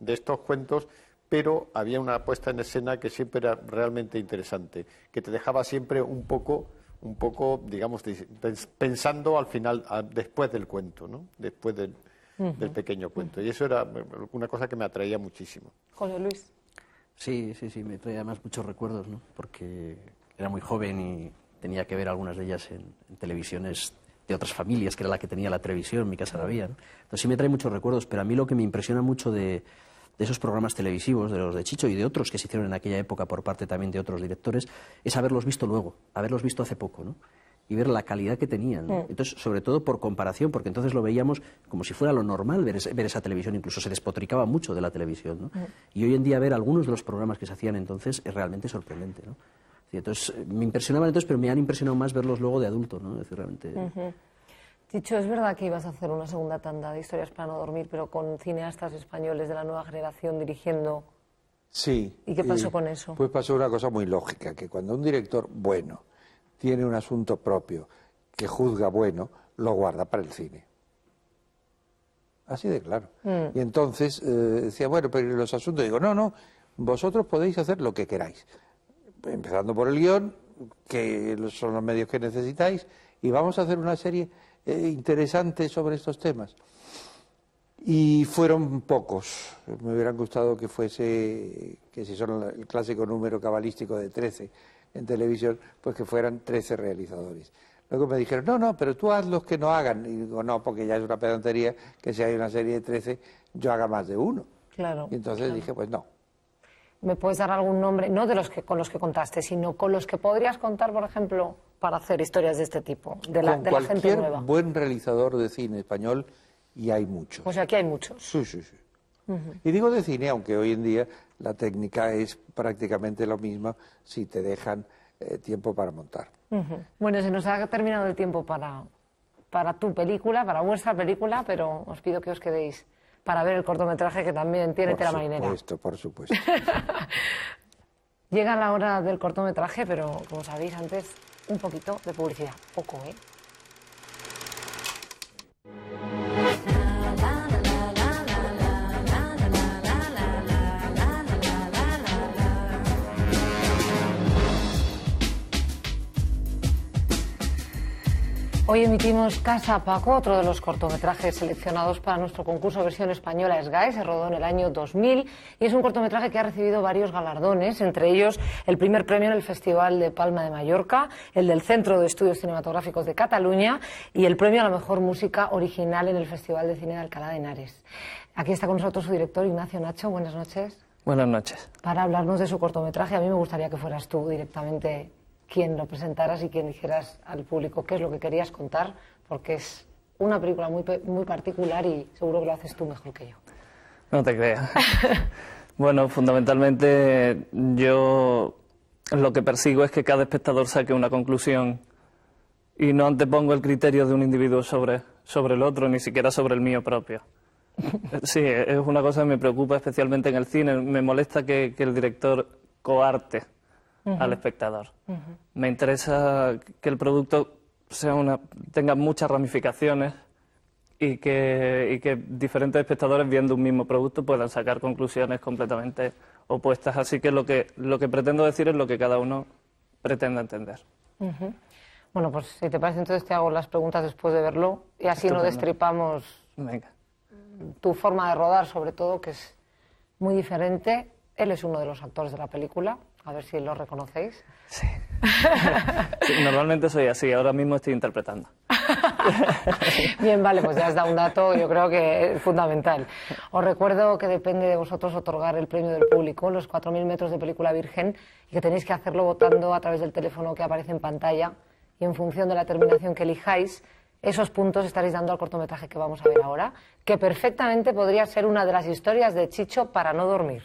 estos cuentos, pero había una puesta en escena que siempre era realmente interesante, que te dejaba siempre un poco, digamos, pensando al final, después del cuento, ¿no? Después del pequeño cuento. Y eso era una cosa que me atraía muchísimo. José Luis. Sí, me trae además muchos recuerdos, ¿no? Porque era muy joven y tenía que ver algunas de ellas en televisiones de otras familias, que era la que tenía la televisión, en mi casa la había, ¿no? Entonces sí me trae muchos recuerdos, pero a mí lo que me impresiona mucho de esos programas televisivos, de los de Chicho y de otros que se hicieron en aquella época por parte también de otros directores, es haberlos visto luego, haberlos visto hace poco, ¿no? Y ver la calidad que tenían, ¿no? Entonces, sobre todo por comparación, porque entonces lo veíamos como si fuera lo normal ver esa televisión, incluso se despotricaba mucho de la televisión, ¿no? Y hoy en día ver algunos de los programas que se hacían entonces es realmente sorprendente, ¿no? Entonces, me impresionaban entonces, pero me han impresionado más verlos luego de adulto, ¿no? Es decir, realmente... Chicho, es verdad que ibas a hacer una segunda tanda de Historias para no dormir, pero con cineastas españoles de la nueva generación dirigiendo. Sí. ¿Y qué pasó con eso? Pues pasó una cosa muy lógica, que cuando un director bueno tiene un asunto propio que juzga bueno, lo guarda para el cine. Así de claro. Y entonces decía, bueno, pero los asuntos, digo, no, vosotros podéis hacer lo que queráis. Empezando por el guión, que son los medios que necesitáis, y vamos a hacer una serie interesante sobre estos temas. Y fueron pocos. Me hubieran gustado que fuese, que si son el clásico número cabalístico de 13 en televisión, pues que fueran 13 realizadores. Luego me dijeron, no, pero tú haz los que no hagan. Y digo, no, porque ya es una pedantería que si hay una serie de 13, yo haga más de uno. Claro. Y entonces dije, pues no. ¿Me puedes dar algún nombre, no de los que con los que contaste, sino con los que podrías contar, por ejemplo, para hacer historias de este tipo, de la gente nueva? Cualquier buen realizador de cine español, y hay muchos. Pues aquí hay muchos. Sí. Y digo de cine, aunque hoy en día la técnica es prácticamente lo mismo si te dejan tiempo para montar. Bueno, se nos ha terminado el tiempo para tu película, para vuestra película, pero os pido que os quedéis para ver el cortometraje, que también tiene tela marinera. Por supuesto. Llega la hora del cortometraje, pero como sabéis antes, un poquito de publicidad. Poco, ¿eh? Hoy emitimos Casa Paco, otro de los cortometrajes seleccionados para nuestro concurso versión española SGAE. Se rodó en el año 2000 y es un cortometraje que ha recibido varios galardones, entre ellos el primer premio en el Festival de Palma de Mallorca, el del Centro de Estudios Cinematográficos de Cataluña y el premio a la mejor música original en el Festival de Cine de Alcalá de Henares. Aquí está con nosotros su director, Ignacio Nacho. Buenas noches. Buenas noches. Para hablarnos de su cortometraje, a mí me gustaría que fueras tú directamente quien lo presentaras y quien dijeras al público qué es lo que querías contar, porque es una película muy particular y seguro que lo haces tú mejor que yo. No te creas. Bueno, fundamentalmente yo lo que persigo es que cada espectador saque una conclusión y no antepongo el criterio de un individuo sobre el otro, ni siquiera sobre el mío propio. Sí, es una cosa que me preocupa especialmente en el cine. Me molesta que el director coarte al espectador. Me interesa que el producto tenga muchas ramificaciones y que diferentes espectadores viendo un mismo producto puedan sacar conclusiones completamente opuestas. Así que lo que pretendo decir es lo que cada uno pretenda entender. Bueno, pues si te parece, entonces te hago las preguntas después de verlo y así no destripamos tu forma de rodar, sobre todo, que es muy diferente. Él es uno de los actores de la película, a ver si lo reconocéis. Sí. Sí, normalmente soy así, ahora mismo estoy interpretando. Bien, vale, pues ya has dado un dato, yo creo que es fundamental. Os recuerdo que depende de vosotros otorgar el premio del público, los 4.000 metros de película virgen, y que tenéis que hacerlo votando a través del teléfono que aparece en pantalla, y en función de la terminación que elijáis, esos puntos estaréis dando al cortometraje que vamos a ver ahora, que perfectamente podría ser una de las historias de Chicho para no dormir.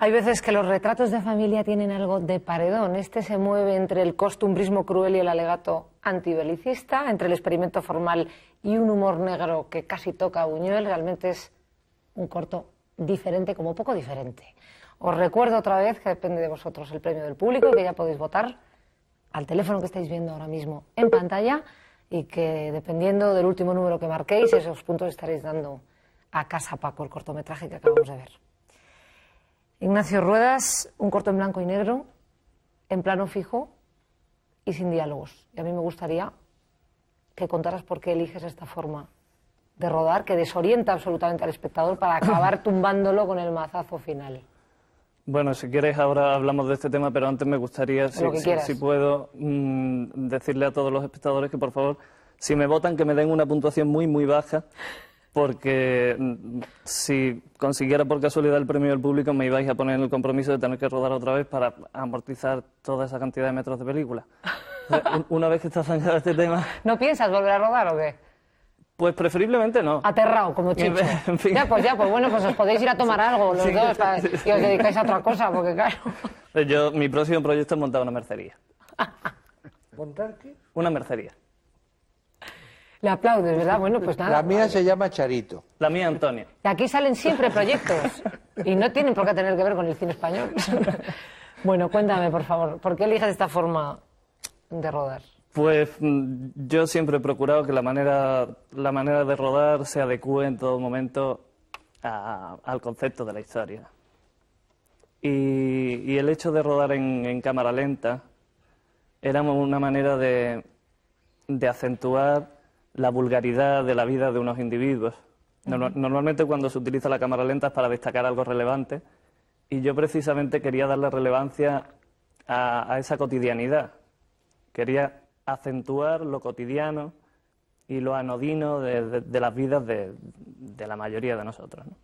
Hay veces que los retratos de familia tienen algo de paredón. Este se mueve entre el costumbrismo cruel y el alegato antibelicista, entre el experimento formal y un humor negro que casi toca a Buñuel. Realmente es un corto diferente, como poco diferente. Os recuerdo otra vez que depende de vosotros el premio del público, que ya podéis votar al teléfono que estáis viendo ahora mismo en pantalla y que dependiendo del último número que marquéis, esos puntos estaréis dando a Casa Paco, el cortometraje que acabamos de ver. Ignacio Ruedas, un corto en blanco y negro, en plano fijo y sin diálogos. Y a mí me gustaría que contaras por qué eliges esta forma de rodar, que desorienta absolutamente al espectador para acabar tumbándolo con el mazazo final. Bueno, si quieres ahora hablamos de este tema, pero antes me gustaría, si puedo, decirle a todos los espectadores que por favor, si me votan, que me den una puntuación muy, muy baja, porque si consiguiera por casualidad el premio del público me ibais a poner en el compromiso de tener que rodar otra vez para amortizar toda esa cantidad de metros de película. O sea, una vez que está zanjado este tema... ¿No piensas volver a rodar o qué? Pues preferiblemente no. Aterrado, como Chicho. En fin. Ya, pues bueno, pues os podéis ir a tomar algo los dos y os dedicáis a otra cosa, porque claro... Mi próximo proyecto es montar una mercería. ¿Montar qué? Una mercería. Le aplaudes, ¿verdad? Bueno, pues nada. La mía se llama Charito. La mía, Antonio. Y aquí salen siempre proyectos y no tienen por qué tener que ver con el cine español. Bueno, cuéntame, por favor, ¿por qué eliges esta forma de rodar? Pues yo siempre he procurado que la manera de rodar se adecue en todo momento al concepto de la historia. Y el hecho de rodar en cámara lenta era una manera de acentuar la vulgaridad de la vida de unos individuos. Normalmente cuando se utiliza la cámara lenta es para destacar algo relevante y yo precisamente quería darle relevancia a esa cotidianidad. Quería acentuar lo cotidiano y lo anodino de las vidas de la mayoría de nosotros, ¿no?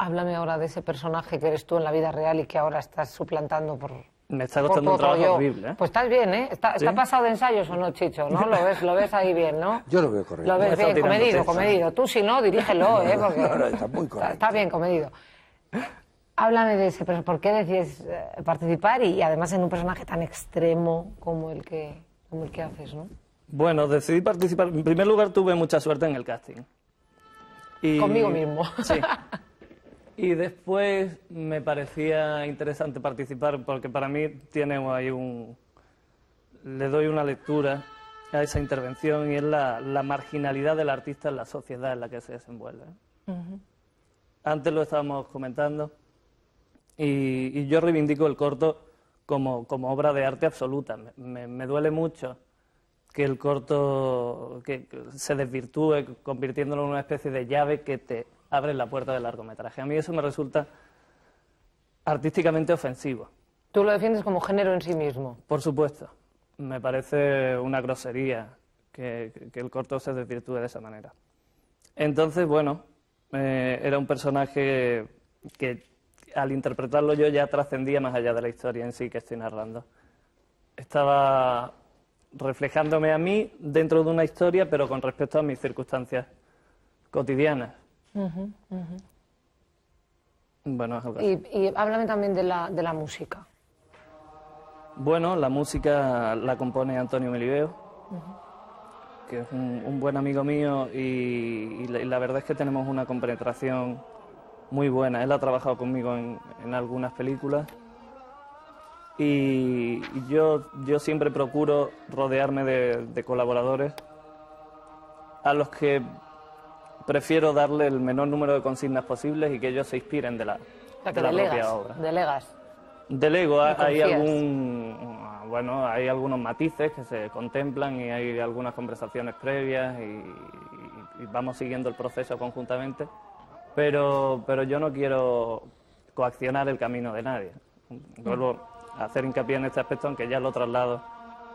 Háblame ahora de ese personaje que eres tú en la vida real y que ahora estás suplantando por... Me está costando un trabajo horrible, ¿eh? Pues estás bien, ¿eh? ¿Está pasado de ensayos o no, Chicho? ¿No? Lo ves ahí bien, ¿no? Yo lo veo correcto. Lo ves bien, comedido. Tú si no, dirígelo, ¿eh? Porque no, está muy correcto. Está bien comedido. Háblame de ese personaje. ¿Por qué decides participar y además en un personaje tan extremo como el que haces, ¿no? Bueno, decidí participar. En primer lugar, tuve mucha suerte en el casting. Conmigo mismo. Sí. Y después me parecía interesante participar porque para mí tiene ahí le doy una lectura a esa intervención y es la marginalidad del artista en la sociedad en la que se desenvuelve. Antes lo estábamos comentando y yo reivindico el corto como obra de arte absoluta. Me duele mucho que el corto que se desvirtúe convirtiéndolo en una especie de llave que te abre la puerta del largometraje. A mí eso me resulta artísticamente ofensivo. ¿Tú lo defiendes como género en sí mismo? Por supuesto. Me parece una grosería que el corto se desvirtúe de esa manera. Entonces, bueno, era un personaje que al interpretarlo yo ya trascendía más allá de la historia en sí que estoy narrando. Estaba reflejándome a mí dentro de una historia, pero con respecto a mis circunstancias cotidianas. Bueno, es algo así. Y háblame también de la música. Bueno, la música la compone Antonio Melibeo, que es un buen amigo mío y la verdad es que tenemos una compenetración muy buena. Él ha trabajado conmigo en algunas películas y yo siempre procuro rodearme de colaboradores a los que prefiero darle el menor número de consignas posibles y que ellos se inspiren de la propia obra. Delego, hay algunos matices que se contemplan y hay algunas conversaciones previas y vamos siguiendo el proceso conjuntamente, pero yo no quiero coaccionar el camino de nadie. Vuelvo a hacer hincapié en este aspecto, aunque ya lo traslado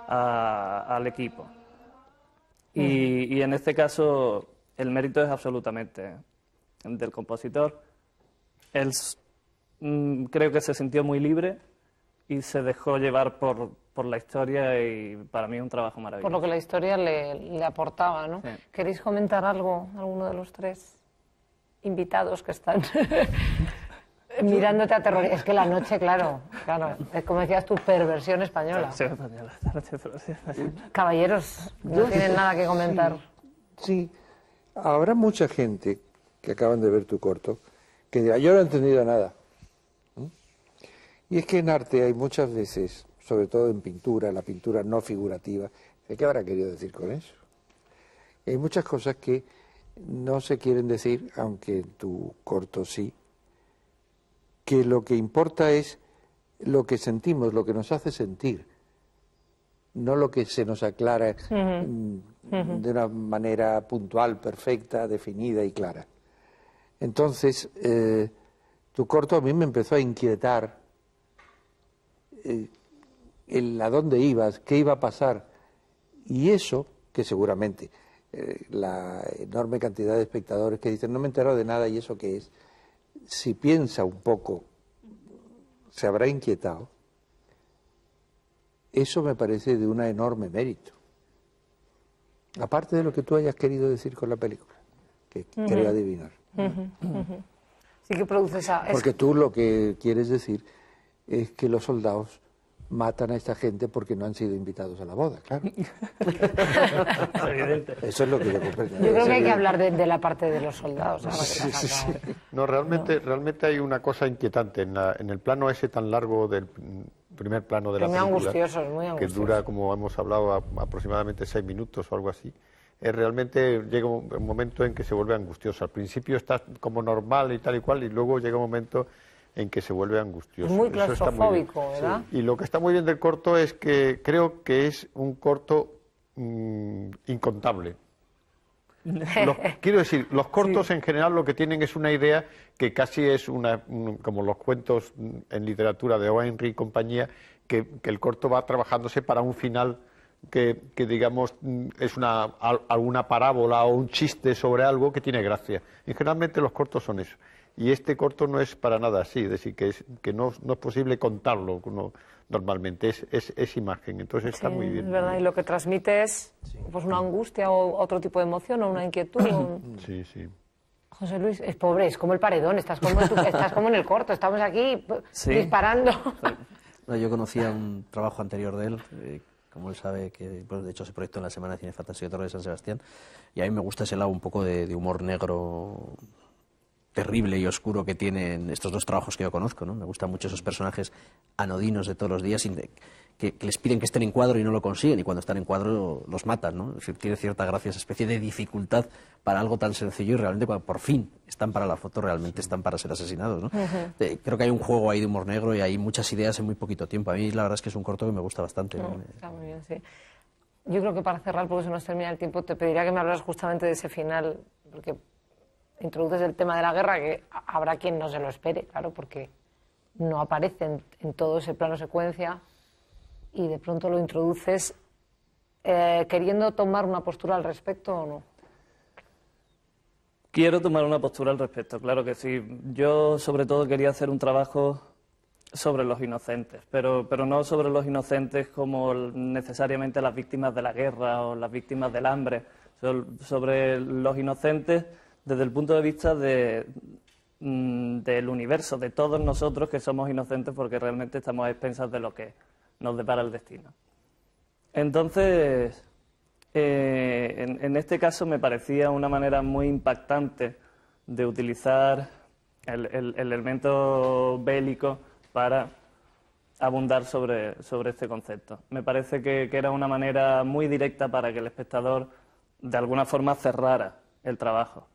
al equipo. Y en este caso el mérito es absolutamente del compositor. Él creo que se sintió muy libre y se dejó llevar por la historia y para mí es un trabajo maravilloso. Por lo que la historia le aportaba, ¿no? Sí. ¿Queréis comentar algo, alguno de los tres invitados que están mirándote aterrorizado? Es que la noche, claro, es como decías tú, perversión española. Caballeros, no tienen nada que comentar. Sí, habrá mucha gente que acaban de ver tu corto que dirá, yo no he entendido nada. Y es que en arte hay muchas veces, sobre todo en pintura, la pintura no figurativa, ¿qué habrá querido decir con eso? Y hay muchas cosas que no se quieren decir, aunque en tu corto sí, que lo que importa es lo que sentimos, lo que nos hace sentir, no lo que se nos aclara de una manera puntual, perfecta, definida y clara. Entonces, tu corto a mí me empezó a inquietar a dónde ibas, qué iba a pasar, y eso, que seguramente la enorme cantidad de espectadores que dicen no me he enterado de nada y eso qué es, si piensa un poco, se habrá inquietado. Eso me parece de un enorme mérito. Aparte de lo que tú hayas querido decir con la película, que creo adivinar. Sí que produce esa... Porque tú lo que quieres decir es que los soldados matan a esta gente porque no han sido invitados a la boda, claro. Eso es lo que yo comprendo. Yo creo que hay que hablar de la parte de los soldados. Sí. No, realmente hay una cosa inquietante en el plano ese tan largo del primer plano de la película, muy angustioso. Que dura, como hemos hablado, aproximadamente 6 minutos o algo así. Realmente llega un momento en que se vuelve angustioso. Al principio está como normal y tal y cual, y luego llega un momento en que se vuelve angustioso. Es muy claustrofóbico, ¿verdad? Sí. Y lo que está muy bien del corto es que creo que es un corto incontable. Quiero decir, los cortos en general lo que tienen es una idea que casi es como los cuentos en literatura de O'Henry y compañía, que el corto va trabajándose para un final que digamos es alguna parábola o un chiste sobre algo que tiene gracia. Y generalmente los cortos son eso. Y este corto no es para nada así, es decir, que no es posible contarlo normalmente, es imagen, entonces está muy bien. Es verdad, y lo que transmite es pues una angustia o otro tipo de emoción o una inquietud. Sí, sí. José Luis, es pobre, es como el paredón, estás como en el corto, estamos aquí disparando. No, yo conocía un trabajo anterior de él, como él sabe, que de hecho se proyectó en la Semana de Cine Fantástico de Terror de San Sebastián, y a mí me gusta ese lado un poco de humor negro terrible y oscuro que tienen estos dos trabajos que yo conozco, ¿no? Me gustan mucho esos personajes anodinos de todos los días que les piden que estén en cuadro y no lo consiguen, y cuando están en cuadro los matan, ¿no? Es decir, tiene cierta gracia esa especie de dificultad para algo tan sencillo, y realmente cuando por fin están para la foto, realmente están para ser asesinados, ¿no? Creo que hay un juego ahí de humor negro y hay muchas ideas en muy poquito tiempo. A mí la verdad es que es un corto que me gusta bastante. Está muy bien, sí. Yo creo que para cerrar, porque se nos termina el tiempo, te pediría que me hablaras justamente de ese final, porque introduces el tema de la guerra, que habrá quien no se lo espere, claro, porque no aparece en todo ese plano secuencia, y de pronto lo introduces queriendo tomar una postura al respecto, ¿o no? Quiero tomar una postura al respecto, claro que sí. Yo sobre todo quería hacer un trabajo sobre los inocentes, pero no sobre los inocentes como necesariamente las víctimas de la guerra o las víctimas del hambre, sobre los inocentes desde el punto de vista del universo, de todos nosotros que somos inocentes porque realmente estamos a expensas de lo que nos depara el destino. Entonces, en este caso me parecía una manera muy impactante de utilizar el elemento bélico para abundar sobre este concepto. Me parece que era una manera muy directa para que el espectador de alguna forma cerrara el trabajo.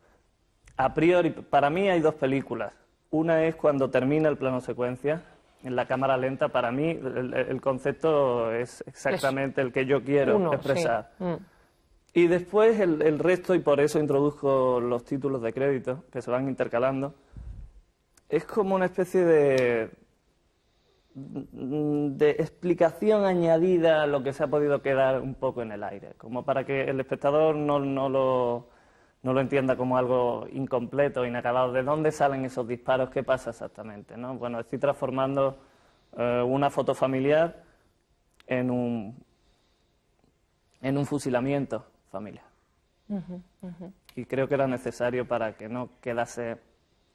A priori, para mí hay dos películas. Una es cuando termina el plano secuencia, en la cámara lenta. Para mí el concepto es exactamente el que yo quiero expresar. Sí. Y después el resto, y por eso introduzco los títulos de crédito, que se van intercalando, es como una especie de explicación añadida a lo que se ha podido quedar un poco en el aire, como para que el espectador no lo entienda como algo incompleto, inacabado. ¿De dónde salen esos disparos? ¿Qué pasa exactamente? ¿No? Bueno, estoy transformando una foto familiar en un fusilamiento familiar. Y creo que era necesario para que no quedase...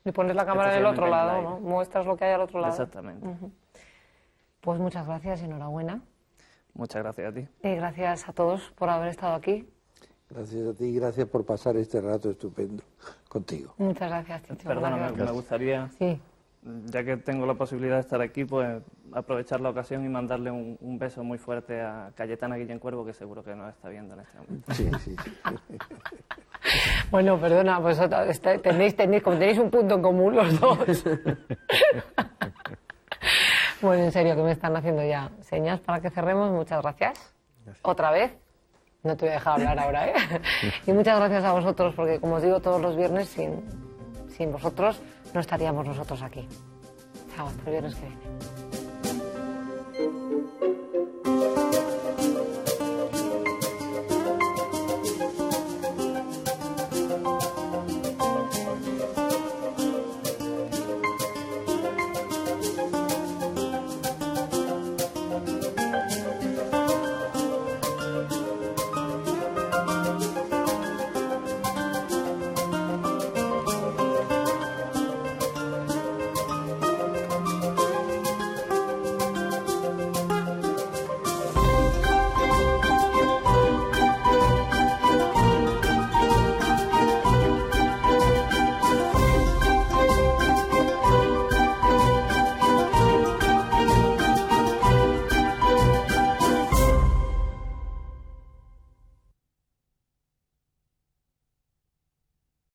Y pones la cámara en el otro lado, ¿no? Muestras lo que hay al otro lado. Exactamente. Pues muchas gracias y enhorabuena. Muchas gracias a ti. Y gracias a todos por haber estado aquí. Gracias a ti y gracias por pasar este rato estupendo contigo. Muchas gracias, Chicho. Perdona, me gustaría, ya que tengo la posibilidad de estar aquí, pues aprovechar la ocasión y mandarle un beso muy fuerte a Cayetana Guillén Cuervo, que seguro que nos está viendo en este momento. Sí, sí. Bueno, perdona, pues como tenéis un punto en común los dos. Bueno, en serio, que me están haciendo ya señas para que cerremos. Muchas gracias. Otra vez. No te voy a dejar hablar ahora, ¿eh? Y muchas gracias a vosotros, porque como os digo todos los viernes, sin vosotros no estaríamos nosotros aquí. Chao, hasta el viernes que viene.